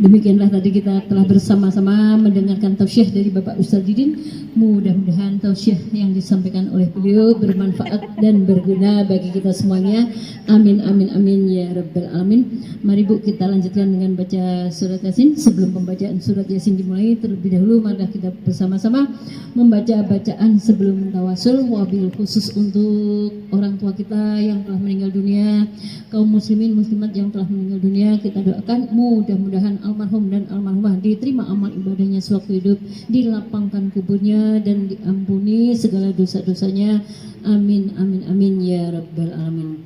Demikianlah tadi kita telah bersama-sama mendengarkan tausiah dari Bapak Ustadz Didin. Mudah-mudahan tausiah yang disampaikan oleh beliau bermanfaat dan berguna bagi kita semuanya. Amin amin amin ya rabbal alamin. Mari Bu, kita lanjutkan dengan baca surat Yasin. Sebelum pembacaan surat Yasin dimulai, terlebih dahulu mari kita bersama-sama membaca bacaan sebelum tawasul, wabil khusus untuk orang tua kita yang telah meninggal dunia, kaum muslimin muslimat yang telah meninggal dunia. Kita doakan mudah-mudahan almarhum dan almarhumah diterima amal ibadahnya sewaktu hidup, dilapangkan kuburnya dan diampuni segala dosa-dosanya. Amin amin amin ya rabbal alamin.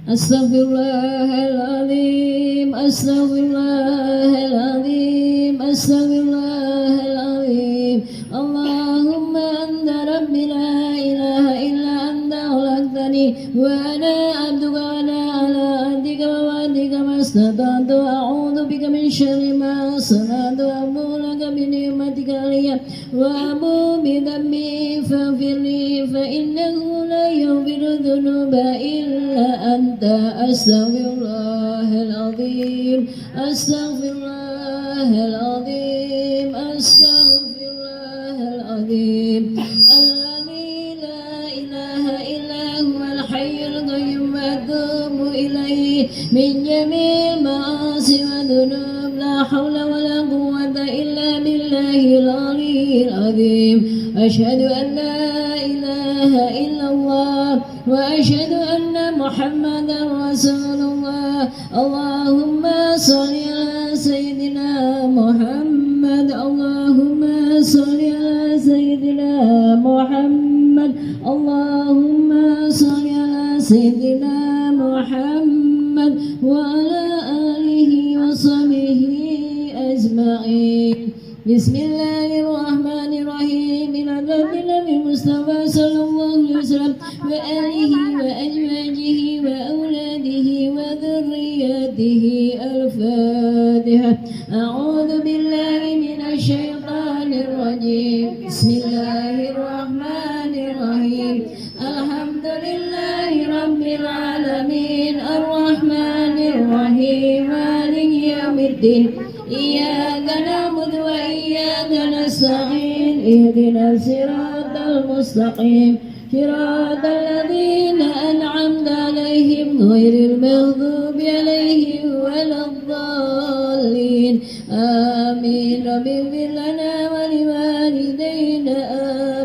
Astaghfirullahaladzim, astaghfirullahaladzim, astaghfirullahaladzim. Allahumma anta rabbi la ilaha illa anta khalaqtani wa ana abduka wa ana ala ahdika wa wa'dika mastata'tu a'udzu bika min syarri ma sana'tu abu laka bi ni'matika alayya wa abu bi dhanbi faghfirli fa innahu la yaghfiru dhunuba illa anta. Astaghfirullahaladzim, astaghfirullahaladzim, astaghfirullahaladzim. Alladzi la ilaha illa huwal hayyul qayyum wa atubu ilaihi min jami'il ma'asi wa dhunub. La hawla wa la quwwata illa billahil aliyyil azim. Asyhadu an la ilaha illallah wa asyhadu anna Muhammadan Rasulullah. Allahumma sholli ala sayyidina Muhammad. Allahumma sholli ala sayyidina Muhammad. Allahumma sholli ala sayyidina Muhammad wa ala alihi wa sahbihi ajma'in. Bismillahirrahmanirrahim. Ila Nabi Mustafa sallallahu alaihi wasallam wa alihi wa azwajihi wa auladihi wa dhurriyyatihi. Al-Fatihah. A'udzu billahi minasy syaithanir rajim. Bismillahirrahmanirrahim. Alhamdulillahi rabbil alamin arrahmanir rahim maliki yaumiddin. Iyyaka na'budu wa iyyaka nasta'in. Ihdinas siratal mustaqim. Siratal ladzina an'amta 'alaihim ghairil maghdubi 'alaihim waladdallin. Amin. Rabbi ighfir lana wa liwalidayna.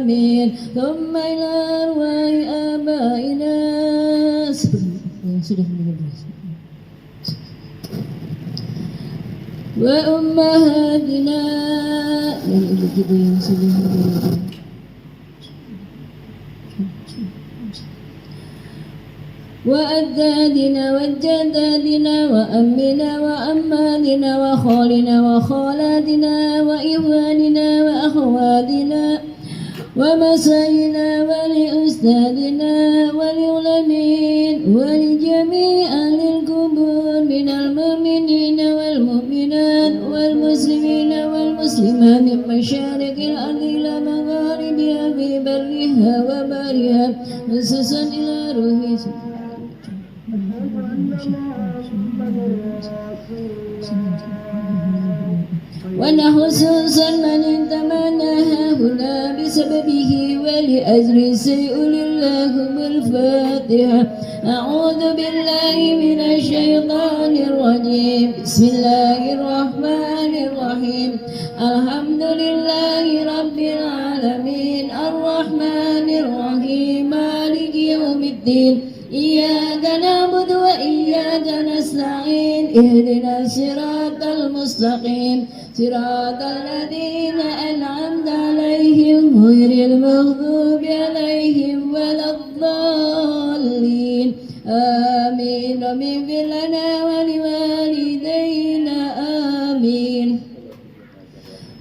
Amin. Thumma ila arwahi abaina. Yang sudah meninggal wa ummahatina, dan ibu kita yang sudah meninggal, wa ajdadina wa jaddadina wa ammina wa ammatina wa khalina wa khalatina wa ikhwanina wa akhwatina wa masayina wa li ustadina wa li ulamin wa li jami'i ahlil kubur minal mu'minina والمؤمنات والمسلمين والمسلمات من مشارق الأرض إلى مغاربها في برها وبحرها خصوصا إلى روح ونخصوصا من انتمناها هنا بسببه ولأجل سيقول اللهم الفاتحة. أعوذ بالله من الشيطان الرجيم. بسم الله الرحمن الرحيم. الحمد لله رب العالمين الرحمن الرحيم مالك يوم الدين إياك نعبد وإياك نستعين اهدنا الصراط المستقيم صراط الذين أنعمت عليهم غير المغضوب عليهم ولا الضالين آمين. رب اغفر لنا ولوالدينا آمين.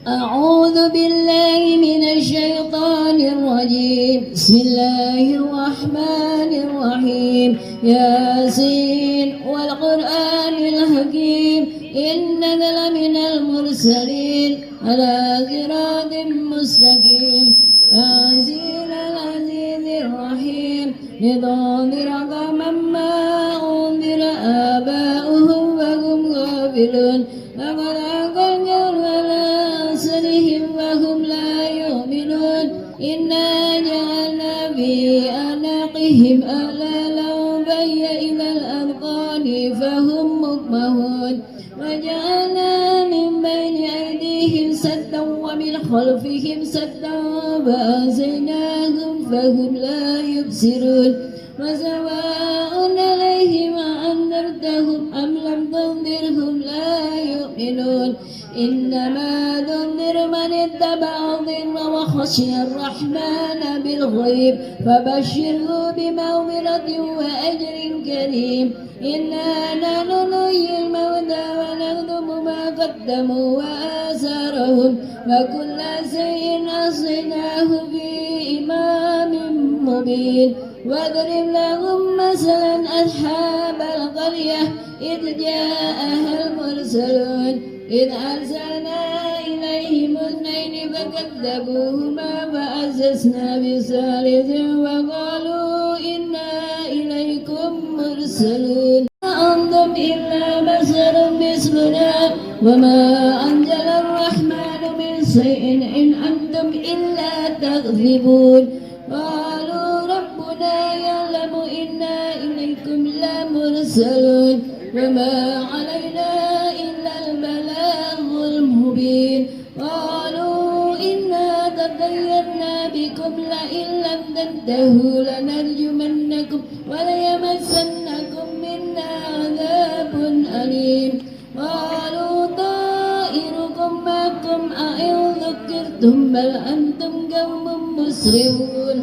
أعوذ بالله من الشيطان الرجيم. بسم الله الرحمن الرحيم. ياسين والقرآن الحكيم إنك لمن المرسلين على صراط مستقيم تنزيل العزيز الرحيم لتنذر قوما ما أنذر آباؤهم وهم غافلون لقد أنزلنا على أنصارهم وهم لا يؤمنون إنا جعلنا في أعناقهم أغلالا فهي إلى الأذقان فهم مقمحون وجعلنا من بين أيديهم سدا ومن خلفهم سدا فأغشيناهم فهم لا يبصرون وسواء عليهم أأنذرتهم أم لم تنذرهم لا يؤمنون إنما تنذر من اتبع الظن وخشي الرحمن بالغيب فبشره بمغفرة وأجر كريم. إنا نحن نحيي الموتى ونكتب ما قدموا وآثارهم وكل شيء أحصيناه في إمام مبين. واضرب لهم مثلا أصحاب القرية إذ جاءها المرسلون إذ أرسلنا إليهم اثنين فكذبوهما فعززنا بثالث وقالوا إنا إليكم مرسلون أنتم إلا بشر مثلنا وما أنزل الرحمن من شيء إن أنتم إلا تكذبون. قالوا ربنا يعلم إنا إليكم لمرسلون وما علينا إلا البلاغ المبين. قالوا إنا تطيرنا بكم لئن لم تنتهوا لنرجمنكم وليمسنكم منا عذاب أليم. قالوا طائركم معكم أئن ذكرتم بل أنتم قوم مسرفون.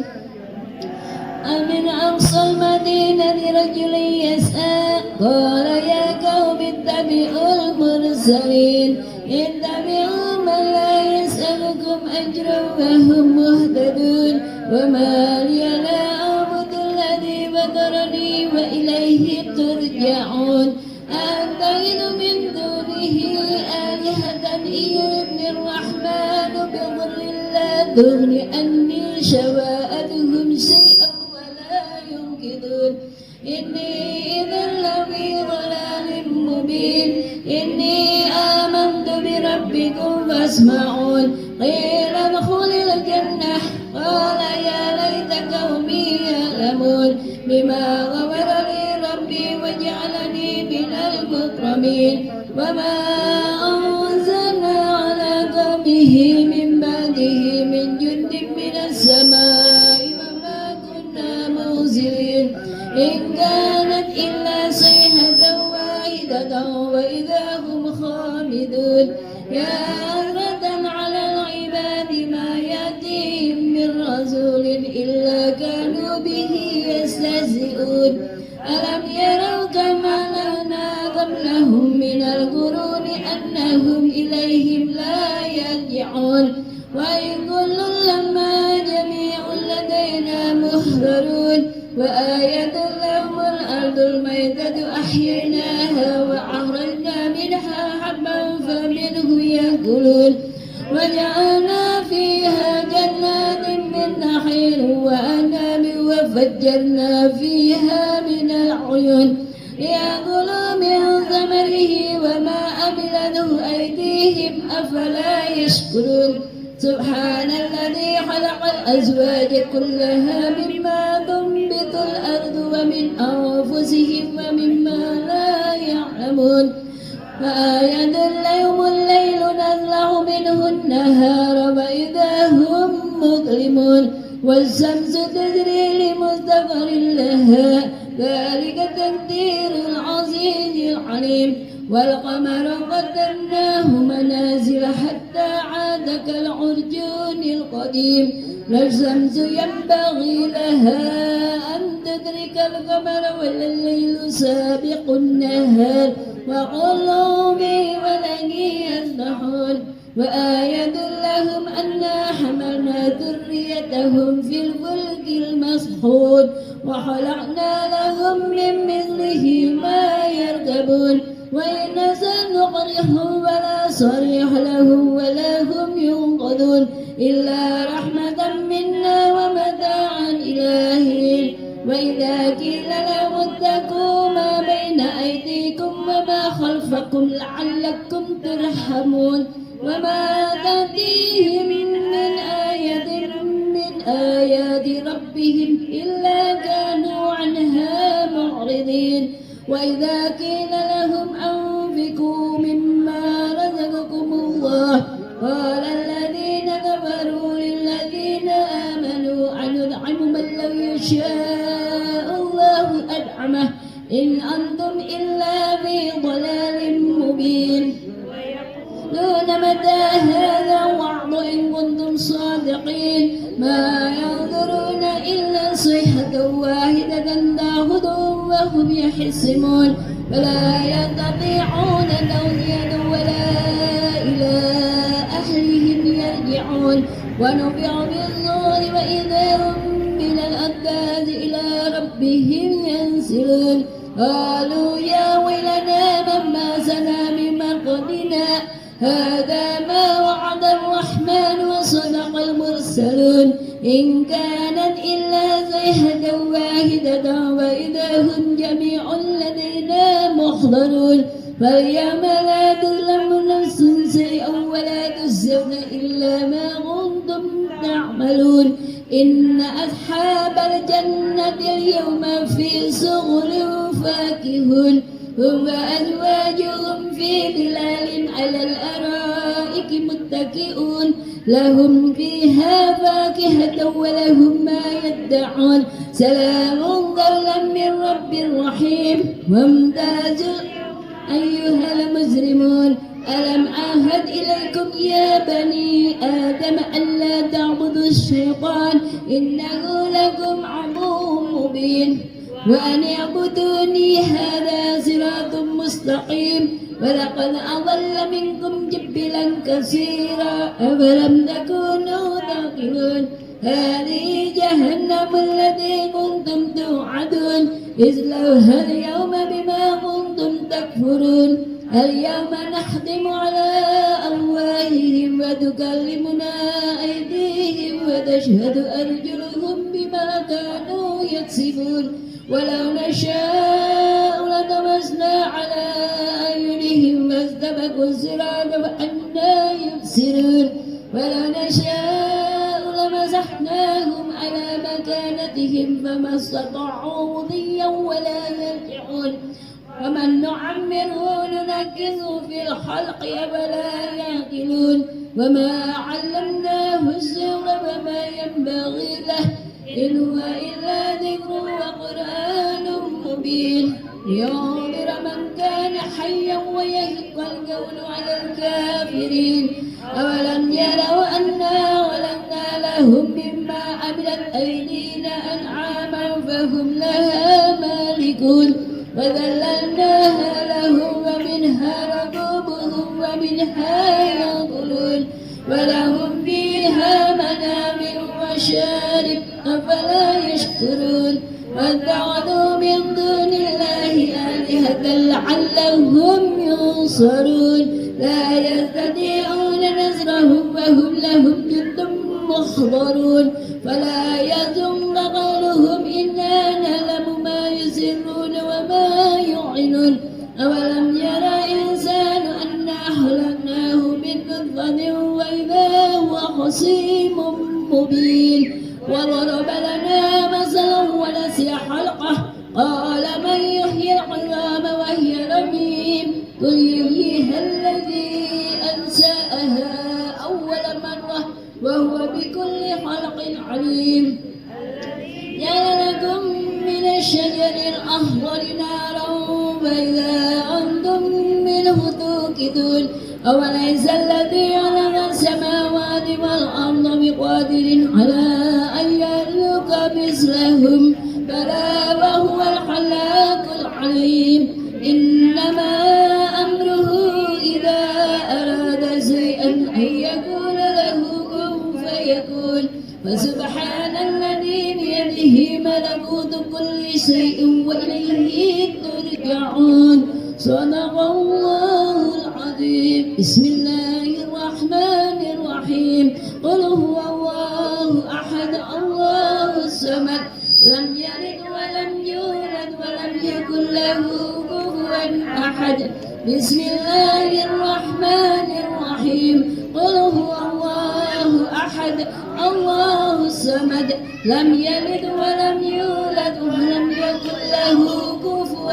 أمن أقصى المدينة رجل يسعى قال يا قوم اتبعوا المرسلين اتبعوا من لا يسألكم أجرا وهم مهتدون. وما لي لا أعبد الذي فطرني وإليه ترجعون. أتخذ من دونه آلهة إن يردني الرحمن بضر لا تغن عني شفاعتهم شيئا ولا ينقذون. إني إذا لفي ضلال مبين. إني آمنت بربكم فاسمعون. قيل ادخل الجنة قال يا ليت قومي يعلمون بما غفر لي ربي وجعلني من المكرمين. وما أنزلنا على قومه من بعده من جند من السماء وما كنا منزلين إن كانت إلا صيحة واحدة وإذا هم خامدون. يا حسرة على العباد ما يأتيهم من رسول إلا كانوا به يستهزئون. ألم يروا كما أهلكنا قبلهم من القرون أنهم إليهم لا يرجعون. وإن كل لما جميع لدينا محضرون. وآية لهم الأرض الميتة أحييناها وأخرجنا منها حبا وجعلنا فيها جنات من نخيل وأعناب وفجرنا فيها من العيون ليأكلوا من ثمره وما عملته أيديهم أفلا يشكرون سبحان الذي خلق الأزواج كلها مما تنبت الأرض ومن أنفسهم ومما لا يعلمون فآية لهم الليل نزلع منه النهار وإذا هم مظلمون والشمس تجري لمستقر لها ذلك تقدير العزيز العليم والقمر قدرناه منازل حتى عاد كالعرجون القديم لا الشمس ينبغي لها أن تدرك القمر ولا الليل سابق النهار وكل بفلك يسبحون وآية لهم أنا حملنا ذريتهم في الفلك المسحون وخلقنا لهم من مثله ما يركبون وإن سنقرئهم ولا صريح لهم ولا هم ينقذون إلا رحمة منا ومتاعا إلى حين وإذا قيل لهم اتقوا ما بين أيديكم وما خلفكم لعلكم ترحمون وما تأتيهم من آية من آيات ربهم إلا كانوا عنها معرضين وإذا قيل لهم أنفقوا مما رزقكم الله قال الذين كفروا للذين آمنوا أنطعم من لو يشاء الله أطعمه إن أنتم إلا في ضلال مبين يقولون متى هذا الوعد إن كنتم صادقين ما ينظرون إلا صيحة واحدة تأخذهم وهم يحسمون فلا يستطيعون توصية ولا إلى أهلهم يرجعون ونفخ بالصور وإذا هم من الأكباد إلى ربهم ينسلون قالوا يا ويلنا من مسنا بمقتنا هذا ما وعد الرحمن وصدق المرسلون إن كانت إلا صيحة واحدة وإذا هم جميع لدينا محضرون فاليوم لا تظلم نفس شيئا ولا تجزون إلا ما كنتم تعملون إن أصحاب الجنة اليوم في شغل فاكهون وأزواجهم في ظلال على الأرائك متكئون لهم فيها فاكهة ولهم ما يدعون سلام قولا من رب رحيم وامتازوا أيها المجرمون ألم أعهد إليكم يا بني آدم ألا تعبدوا الشيطان إنه لكم عدو مبين وأن اعبدوني هذا صراط مستقيم ولقد أضل منكم جبلا كثيرا أفلم تكونوا تعقلون هذه جهنم التي كنتم توعدون اصلوها اليوم بما كنتم تكفرون اليوم نختم على أفواههم وتكلمنا أيديهم وتشهد أرجلهم بما كانوا يكسبون ولو نشاء لطمسنا على أعينهم فاستبقوا الصراط فأنى يبصرون ولو نشاء لمسحناهم على مكانتهم فما استطاعوا مضيا ولا يرجعون ومن نعمره ننكسه في الخلق أفلا يعقلون وما علمناه الشعر وما ينبغي له إن هو إلا ذكر وقرآن مبين لينذر من كان حيا ويحق القول على الكافرين أولم يروا أنا خلقنا لهم مما عملت أيدينا أنعاما فهم لها مالكون وذللناها لهم ومنها ركوبهم ومنها يأكلون ولهم فيها منافع وشارب أفلا يشكرون واتخذوا من دون الله آلهة لعلهم ينصرون لا يستطيعون نصرهم وهم لهم جند محضرون فلا يحزنك قولهم إنا نعلم ما يسرون وما يعلنون أولم يرى الإنسان أنا خلقناه من نطفة وإذا هو خصيم مبين وضرب لنا مثلا ونسي خلقه قال من يحيي العظام وهي رميم قل يحييها الذي أنشأها أول مرة وهو بكل خلق عليم جعل لكم من الشجر الأخضر نارا فإذا أنتم منه توقدون أوليس الذي خلق السماوات والأرض بقادر على أن يخلق مثلهم بلى وهو الخلاق العليم إنما أمره إذا أراد شيئا أن يقول له كن فيكون فسبحان الذي بيده ملكوت كل شيء وإليه ترجعون صدق الله العظيم بسم الله الرحمن الرحيم قل هو الله أحد الله الصمد لم يلد ولم يولد ولم يكن له كفوا أحد بسم الله الرحمن الرحيم قل هو الله أحد الله الصمد لم يلد ولم يولد ولم يكن له كفوا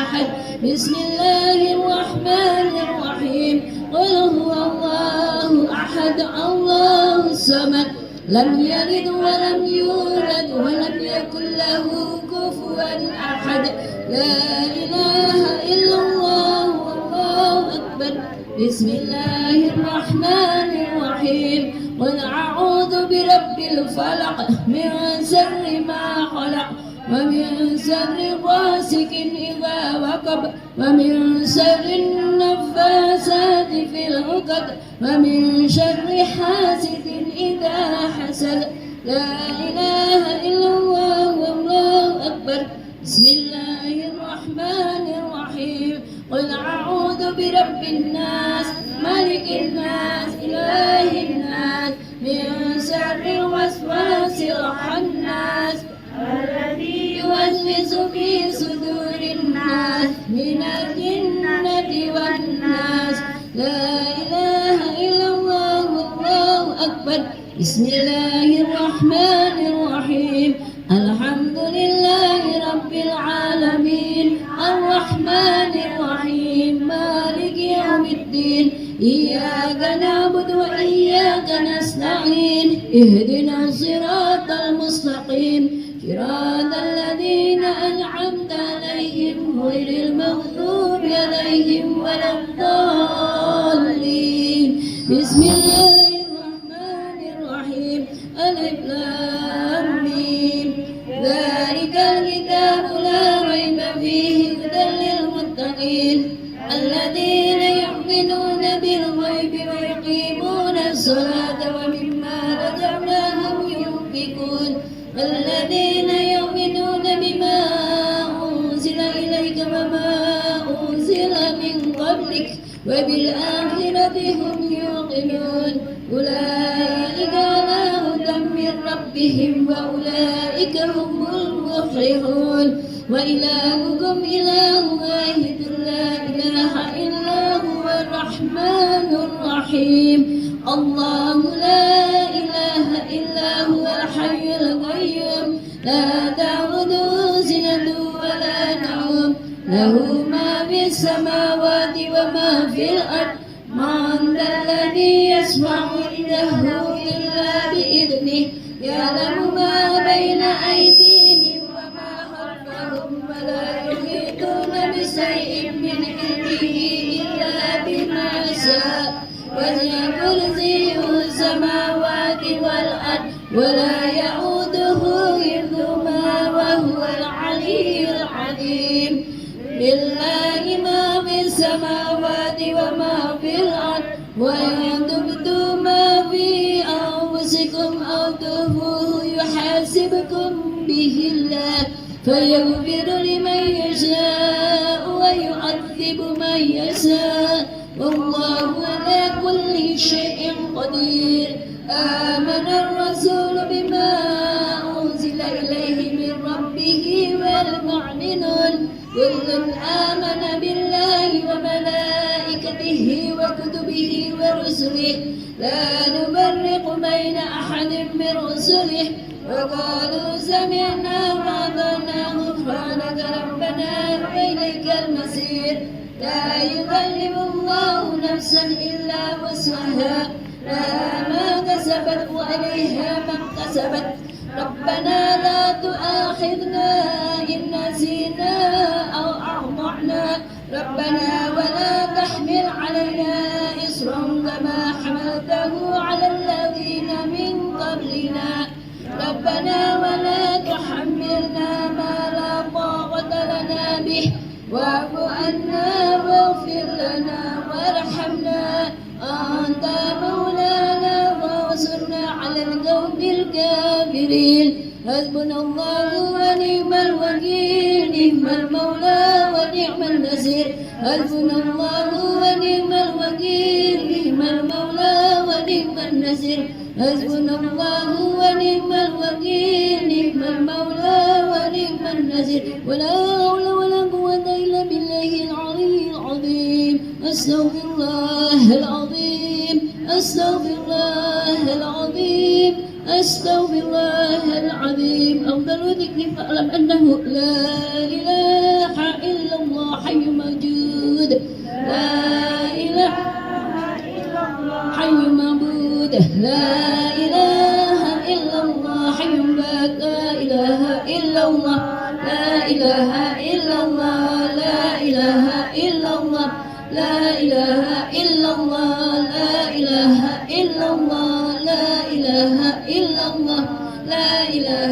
أحد بسم الله الرحمن الرحيم قل هو الله أحد الله الصمد لم يلد ولم يولد ولم يكن له كفوا أحد لا إله إلا الله والله أكبر بسم الله الرحمن الرحيم قل أعوذ برب الفلق من شر ما خلق ومن شر غاسق إذا وقب ومن شر النفاثات في العقد ومن شر حاسد إذا حسد لا إله إلا الله والله أكبر بسم الله الرحمن الرحيم قل أعوذ برب الناس ملك الناس إله الناس من شر الوسواس الخناس الذي يوسوس في صدور الناس من الجنة والناس لا إله إلا الله والله أكبر بسم الله الرحمن الرحيم الحمد لله رب العالمين الرحمن الرحيم مالك يوم الدين إياك نعبد وإياك نستعين اهدنا الصراط المستقيم صراط الذين أنعمت عليهم غير المغضوب عليهم ولا الضالين بسم الله الرحمن الرحيم ألف لام ميم ذلك الكتاب لا ريب فيه هدى للمتقين الذين يؤمنون بالغيب ويقيمون الصلاة ومما رزقناهم ينفقون الذين يؤمنون بما أنزل إليك وما أنزل من قبلك وبالآخرة هم يوقنون أولئك على هدى من ربهم وأولئك هم المفلحون وإلهكم إله واحد لا إله إلا هو الرحمن الرحيم الله لا إله إلا هو الحي القيوم لا تأخذه سنة ولا نوم له ما في السماوات وما في الأرض من ذا الذي يشفع عنده إلا بإذنه يعلم ما بين أيديهم وما خلفهم ولا يحيطون بشيء من علمه إلا بما شاء وسع كرسيه السماوات والأرض ولا يؤوده حفظهما وهو العلي العظيم لله ما في السماوات وما في الأرض وإن تبدوا ما في أنفسكم أو تخفوه يحاسبكم به الله فيغفر لمن يشاء ويعذب من يشاء والله على كل شيء قدير. آمن الرسول بما أنزل إليه من ربه والمؤمنون كل آمن بالله وملائكته وكتبه ورسله لا نفرق بين أحد من رسله وقالوا سمعنا وأطعنا غفرانك ربنا وإليك المصير. لا يكلف الله نفسا إلا وسعها لها ما كسبت وعليها ما اكتسبت. ربنا لا تؤاخذنا إن نسينا أو أخطأنا ربنا ولا تحمل علينا إصرا كما حملته على الذين من قبلنا ربنا ولا تحملنا ما لا طاقة لنا به واعف عنا واغفر لنا وارحمنا أنت مولانا وانصرنا على القوم الكافرين. حسبنا الله ونعم الوكيل نعم المولى ونعم النصير. حسبنا الله ونعم الوكيل نعم المولى ونعم النصير. حسبنا الله ونعم الوكيل نعم المولى ونعم النصير. ولا حول ولا قوة إلا بالله العلي العظيم. أستغفر الله العظيم أستغفر الله العظيم أستغفر الله العظيم. أفضل ذكر فاعلم أنه لا إله إلا الله حي موجود لا إله إلا الله حي موجود لا إله إلا الله حي لا إله إلا الله لا إله إلا الله لا إله إلا الله لا إله إلا الله لا إله إلا الله لا إله إلا الله لا إله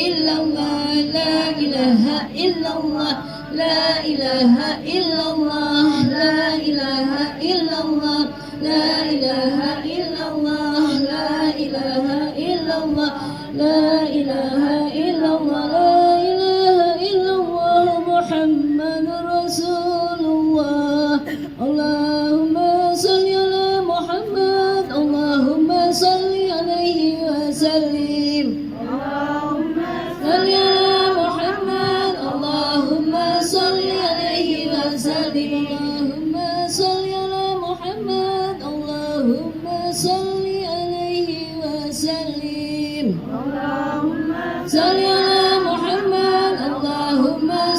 إلا الله لا إله إلا الله لا إله إلا الله لا إله إلا الله لا إله إلا الله لا إله إلا الله لا إله إلا الله لا إله إلا الله محمد رسول الله. اللهم صل على محمد اللهم صل عليه وسلم. اللهم صل على محمد اللهم صل عليه وسلم. اللهم صل على محمد اللهم صل عليه وسلم. اللهم صل على محمد اللهم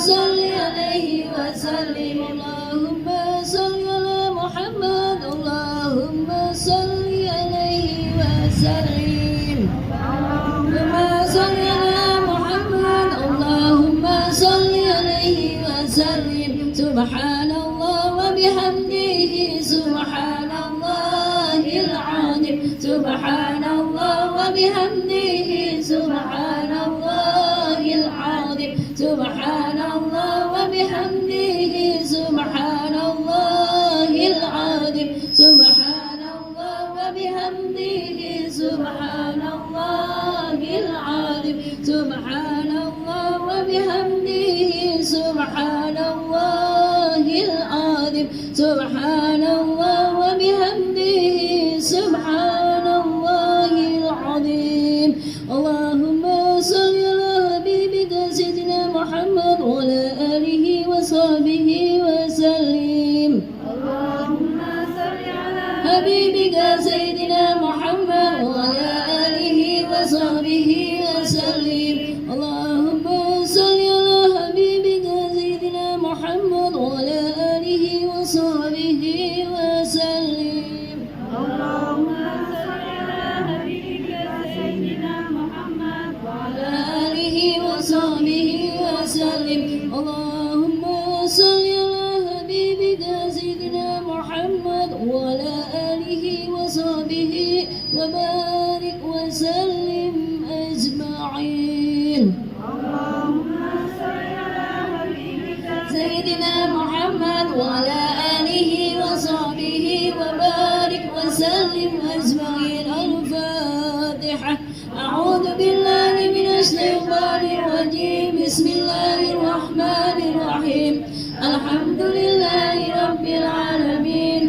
صل عليه وسلم. اللهم صل على محمد اللهم صل عليه وسلم. اللهم صل على محمد اللهم صل عليه وسلم. سبحان الله وبحمده سبحان الله العظيم. سبحان الله وبحمده سبحان الله العظيم. سبحان الله وبحمده سبحان الله العظيم. سبحان الله وبحمده سبحان الله العظيم. سبحان الله وبحمده سبحان الله العظيم. سبحان الله وبحمده سبحان الله العظيم. اللهم صل على حبيبك سيدنا محمد وعلى آله وصحبه وسلم. اللهم صل على حبيبك سيدنا محمد وعلى آله وصحبه وسلم. اللهم صل على حبيبك سيدنا محمد وعلى آله وصحبه وسلم. اللهم صل على حبيبك سيدنا محمد وعلى آله وصحبه وسلم. اللهم صل على حبيبك سيدنا محمد وعلى آله وصحبه وبارك وسلم أجمعين. اللهم صل على حبيبك سيدنا محمد وعلى آله وصحبه وبارك وسلم أجمعين. الفاتحة. أعوذ بالله من الشيطان الرجيم. بسم الله الرحمن الرحيم. الحمد لله رب العالمين.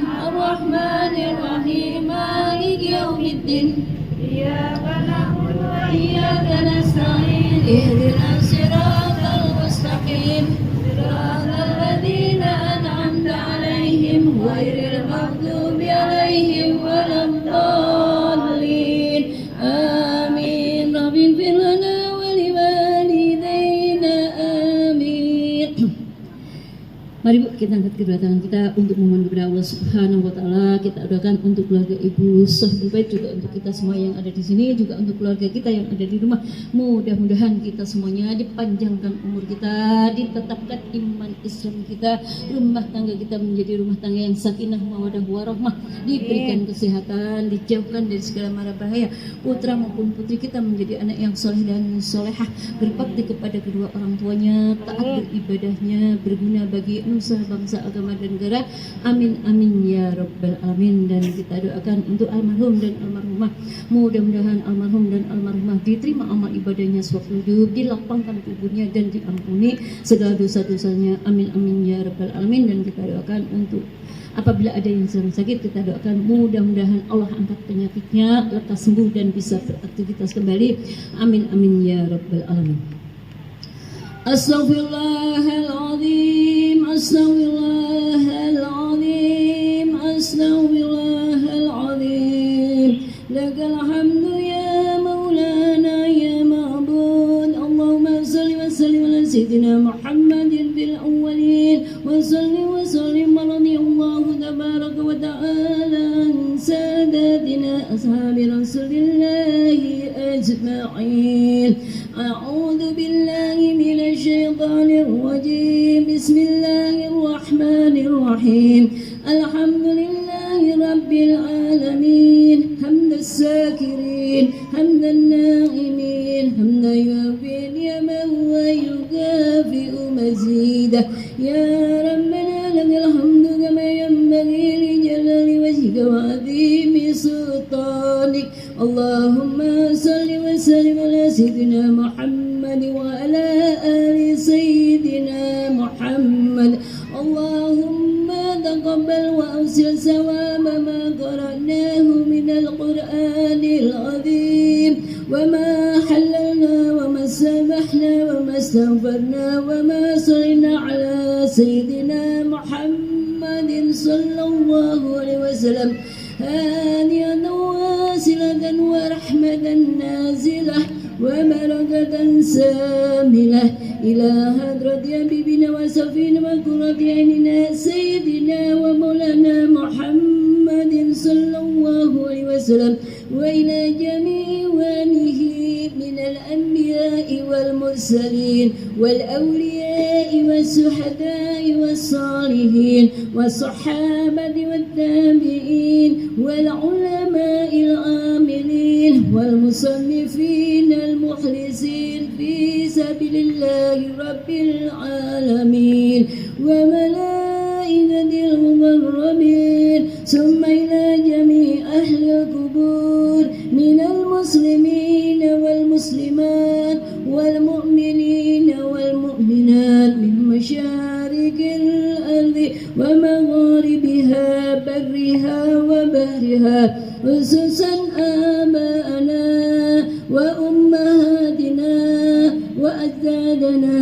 إياك نعبد وإياك نستعين اهدنا الصراط المستقيم صراط الذين أنعمت عليهم غير المغضوب عليهم ولا الضالين آمين رب اغفر لنا ولوالدينا آمين. Mari Bu, kita angkat kedua tangan kita untuk memohon kepada Allah Subhanahu wa taala. Kita doakan untuk keluarga Ibu Sohibul Bait, juga untuk kita semua yang ada di sini, juga untuk keluarga kita yang ada di rumah. Mudah-mudahan kita semuanya dipanjangkan umur kita, ditetapkan iman Islam kita, rumah tangga kita menjadi rumah tangga yang sakinah mawaddah warahmah, diberikan kesehatan, dijauhkan dari segala mara bahaya. Putra maupun putri kita menjadi anak yang soleh dan solehah, berbakti kepada kedua orang tuanya, taat beribadahnya, berguna bagi nusa, bangsa, agama dan negara. Amin amin ya rabbal alamin. Dan kita doakan untuk almarhum dan almarhumah, mudah-mudahan almarhum dan almarhumah diterima amal ibadahnya sewaktu hidup, dilapangkan kuburnya dan diampuni segala dosa-dosanya. Amin amin ya rabbal alamin. Dan kita doakan untuk apabila ada yang sedang sakit, kita doakan mudah-mudahan Allah angkat penyakitnya, lekas sembuh dan bisa beraktivitas kembali. Amin amin ya rabbal alamin. Astaghfirullahaladzim, astaghfirullahaladzim, astaghfirullahaladzim. Lakal hamdu ya maulana ya ma'bud. Allahumma salli wa sallim ala sayyidina Muhammadin fil awwalin wa salli wa sallim radiyallahu tabaraka wa ta'ala an sadatina ashabi rasulillahi ajma'in. أعوذ بالله من الشيطان الرجيم. بسم الله الرحمن الرحيم. الحمد لله رب العالمين حمد الساكرين حمد النائمين حمدا يوفي نعمه ويكافئ مزيده. يا ربنا لك الحمد كما ينبغي لجلال وجهك وعظيم سلطانك. اللهم صل وسلم على سيدنا محمد وعلى آل سيدنا محمد. اللهم تقبل وأوصل ثواب ما قرأناه من القرآن العظيم، وما حللنا وما سبحنا وما استغفرنا وما صلينا على سيدنا محمد صلى الله عليه وسلم هادية واصلة ورحمة نازلة وبركة ساملة إلى حضرة حبيبنا وصفينا وقرة عيننا سيدنا ومولانا محمد صلى الله عليه وسلم، وإلى جميع وآله من الأنبياء والمرسلين والأولياء والشهداء والصالحين والصحابة والتابعين والعلماء العاملين والمصنفين المخلصين في سبيل الله رب العالمين وملائكة المقربين، ثم إلى جميع أهل القبور من المسلمين والمسلمات والمؤمنين والمؤمنات من مشارق الأرض ومغاربها برها وبحرها، خصوصا آباءنا وأمهاتنا وأجدادنا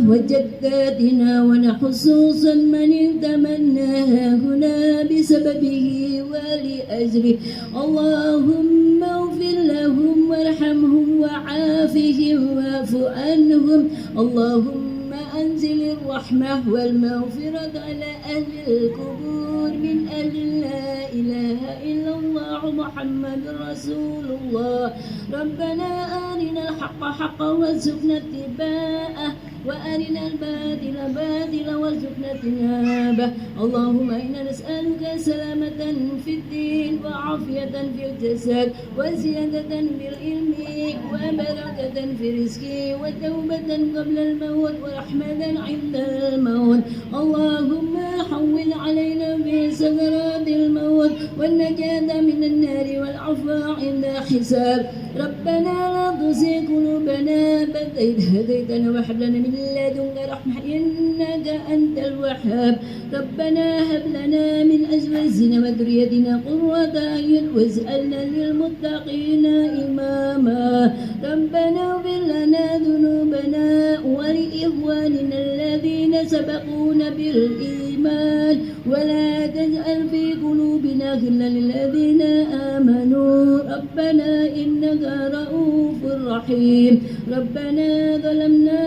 وجداتنا، ونخصوصا من تمناها هنا بسببه ولأجله. اللهم اغفر لهم وارحمهم وعافهم واعف عنهم. اللهم أنزل الرحمة والمغفرة على أهل القبور من أهل لا إله إلا الله محمد رسول الله. ربنا أرنا الحق حقا وارزقنا اتباعه وأرنا الباطل باطلا وارزقنا اجتنابه. اللهم إنا نسألك سلامة في الدين وعافية في الجسد وزيادة في العلم وبركة في الرزق وتوبة قبل الموت ورحمة عند الموت. اللهم حول علينا في سكرات الموت والنجاة من النار والعفو عند حساب. ربنا لا تزغ قلوبنا بعد إذ هديتنا وهب لنا من لدنك رحمة إنك أنت الوهاب ربنا هب لنا من أزواجنا وذريتنا قرة أعين واجعلنا للمتقين إماما ربنا اغفر لنا ذنوبنا ولإخواننا الذين سبقونا بالإيمان ولا تجعل في قلوبنا غلا للذين آمنوا ربنا إنك رؤوف رحيم ربنا ظلمنا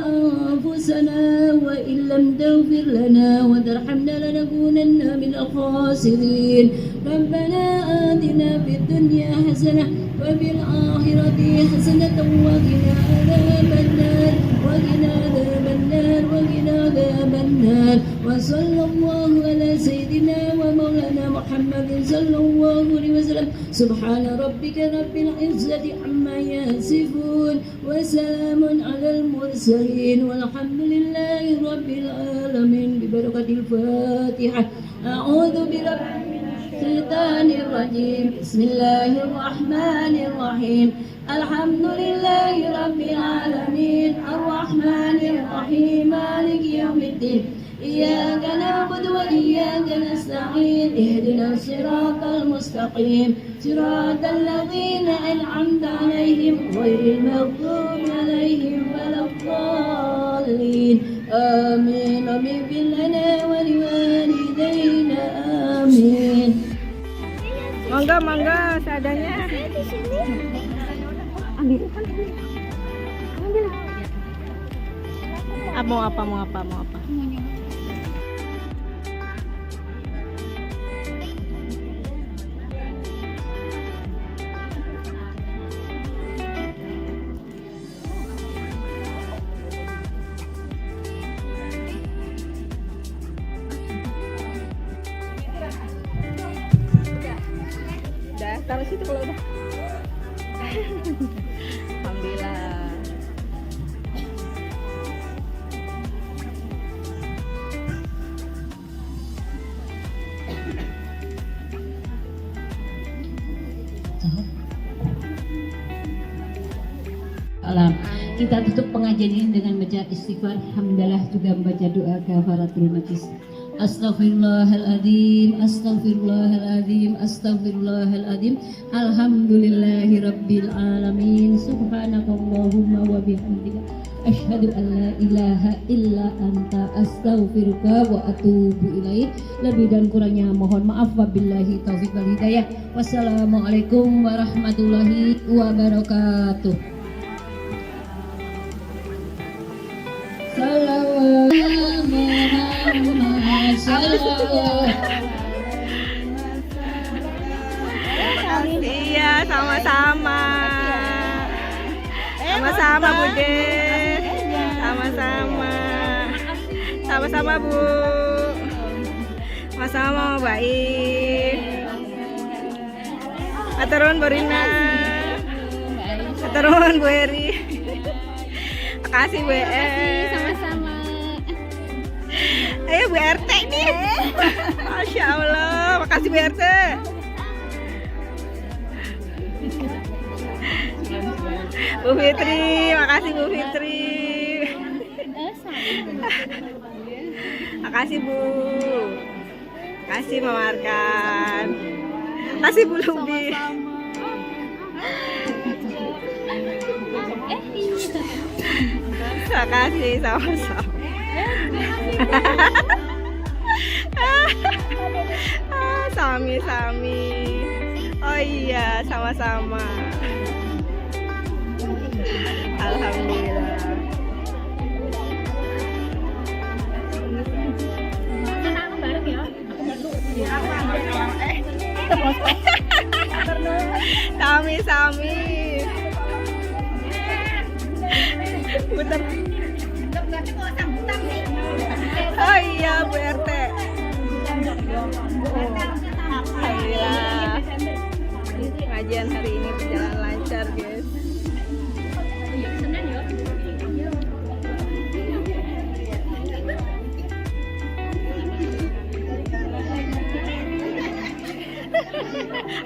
أنفسنا وإن لم تغفر لنا وترحمنا لنكونن من الخاسرين ربنا آتنا في الدنيا حسنة وفي الآخرة حسنة وقنا عذاب النار وقنا عذاب النار وقنا عذاب النار وصلى الله على سيدنا ومولانا محمد صلى الله عليه وسلم سبحان ربك رب العزة عما يصفون وسلام على المرسلين والحمد لله رب العالمين ببركة الفاتحة أعوذ برب الشيطان الرجيم بسم الله الرحمن الرحيم الحمد لله رب العالمين الرحمن الرحيم مالك يوم الدين إياك نعبد وإياك نستعين اهدنا الصراط المستقيم صراط الذين أنعمت عليهم غير المغضوب عليهم ولا الضالين آمين اغفر لنا ولوالدينا آمين. Mangga seadanya. Ambil. Mau apa? Udah, taruh situ kalau udah. Alhamdulillah. Alam. Kita tutup pengajian ini dengan baca istighfar, hamdalah, juga membaca doa kafaratul majlis. Astaghfirullahaladzim, astaghfirullahaladzim, astaghfirullahaladzim. Alhamdulillahi rabbil alamin. Subhanakallahumma wa bihamdika asyhadu an la ilaha illa anta astaghfiruka wa atubu ilaik. Lebih dan kurangnya mohon maaf, wabillahi taufiq wal hidayah. Wassalamualaikum warahmatullahi wabarakatuh. Iya, sama-sama. Sama-sama Bude. Sama-sama. Sama-sama Bu. Sama-sama baik. Aturun Bu Rina. Aturun Bu Eri. Makasih Bu sama-sama. Ayo Bu RT nih. Masya Allah, makasih Bu RT. Bu Fitri, makasih Bu Fitri. Makasih Bu. Makasih Mama Arkan. Makasih Bu Lubi. Makasih sama-sama. Sami-sami. Oh iya, sama-sama. Alhamdulillah. Sami-sami. Bentar. Oh iya Bu RT. Alhamdulillah. Pengajian hari ini berjalan lancar guys.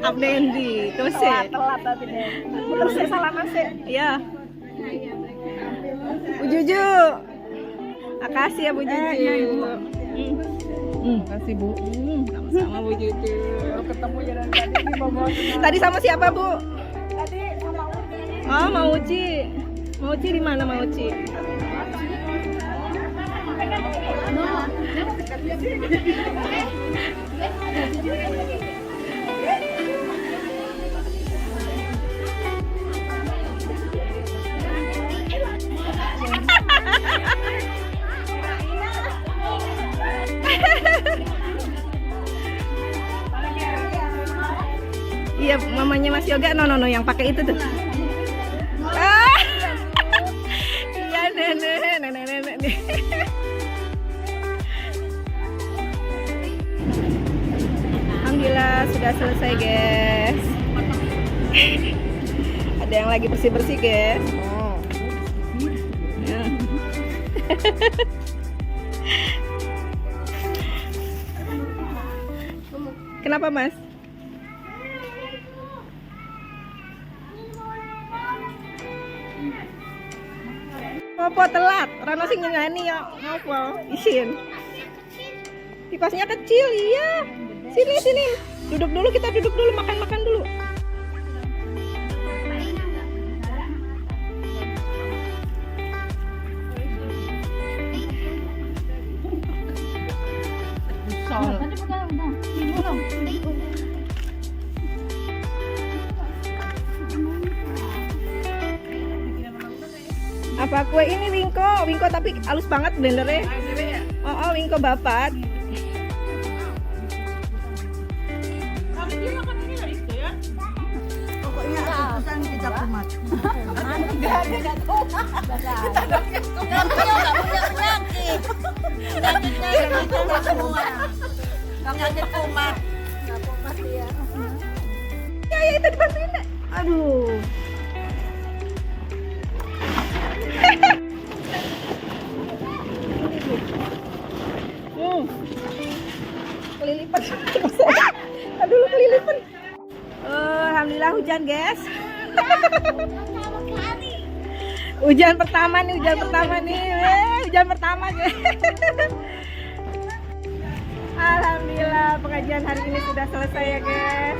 Abdendi, terus telat tapi deh. Puter sih salaman sih. Iya. Bu Juju. Makasih ya Bu Juju. Iya, Ibu. Makasih Bu. Sama-sama Bu Juju. Ketemu jalan tadi di Bogor. Tadi sama siapa Bu? Tadi sama Uci. Oh, mau Uci. Mau Uci di mana mau Uci? Iya, mamanya Mas Yoga, no yang pakai itu tuh. Ah, iya nenek. Alhamdulillah sudah selesai guys. Ada yang lagi bersih guys. Oh. Ya. Kenapa Mas? Apa telat? Rano sing nyanyi ya. Apa? Isin. Kipasnya kecil, iya. Sini. Duduk dulu, kita duduk dulu, makan dulu. Apa kue ini wingko tapi halus banget blendernya. Oh, wingko bapat. Pokoknya urusan kita kumat. Ya itu dibantuin Nak. Aduh. Kelilipan. Aduh, lu kelilipan. Alhamdulillah hujan, guys. Hujan pertama nih. Hujan pertama, guys. Alhamdulillah pengajian hari ini sudah selesai ya, guys.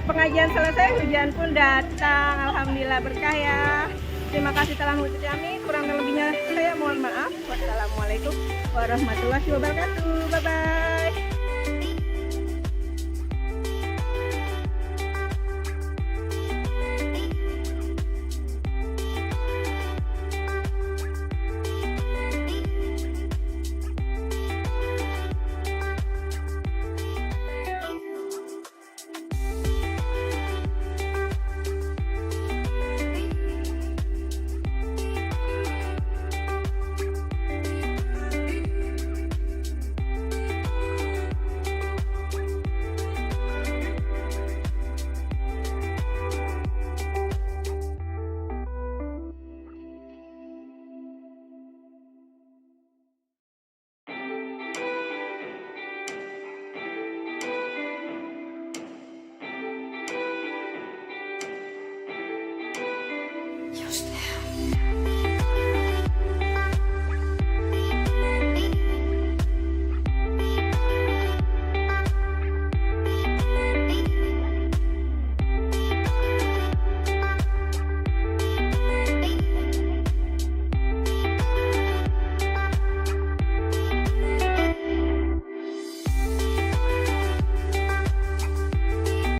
Pengajian selesai, hujan pun datang. Alhamdulillah berkah ya. Terima kasih telah mengikuti kami. Kurang lebihnya saya mohon maaf. Wassalamualaikum warahmatullahi wabarakatuh. Bye bye. You're still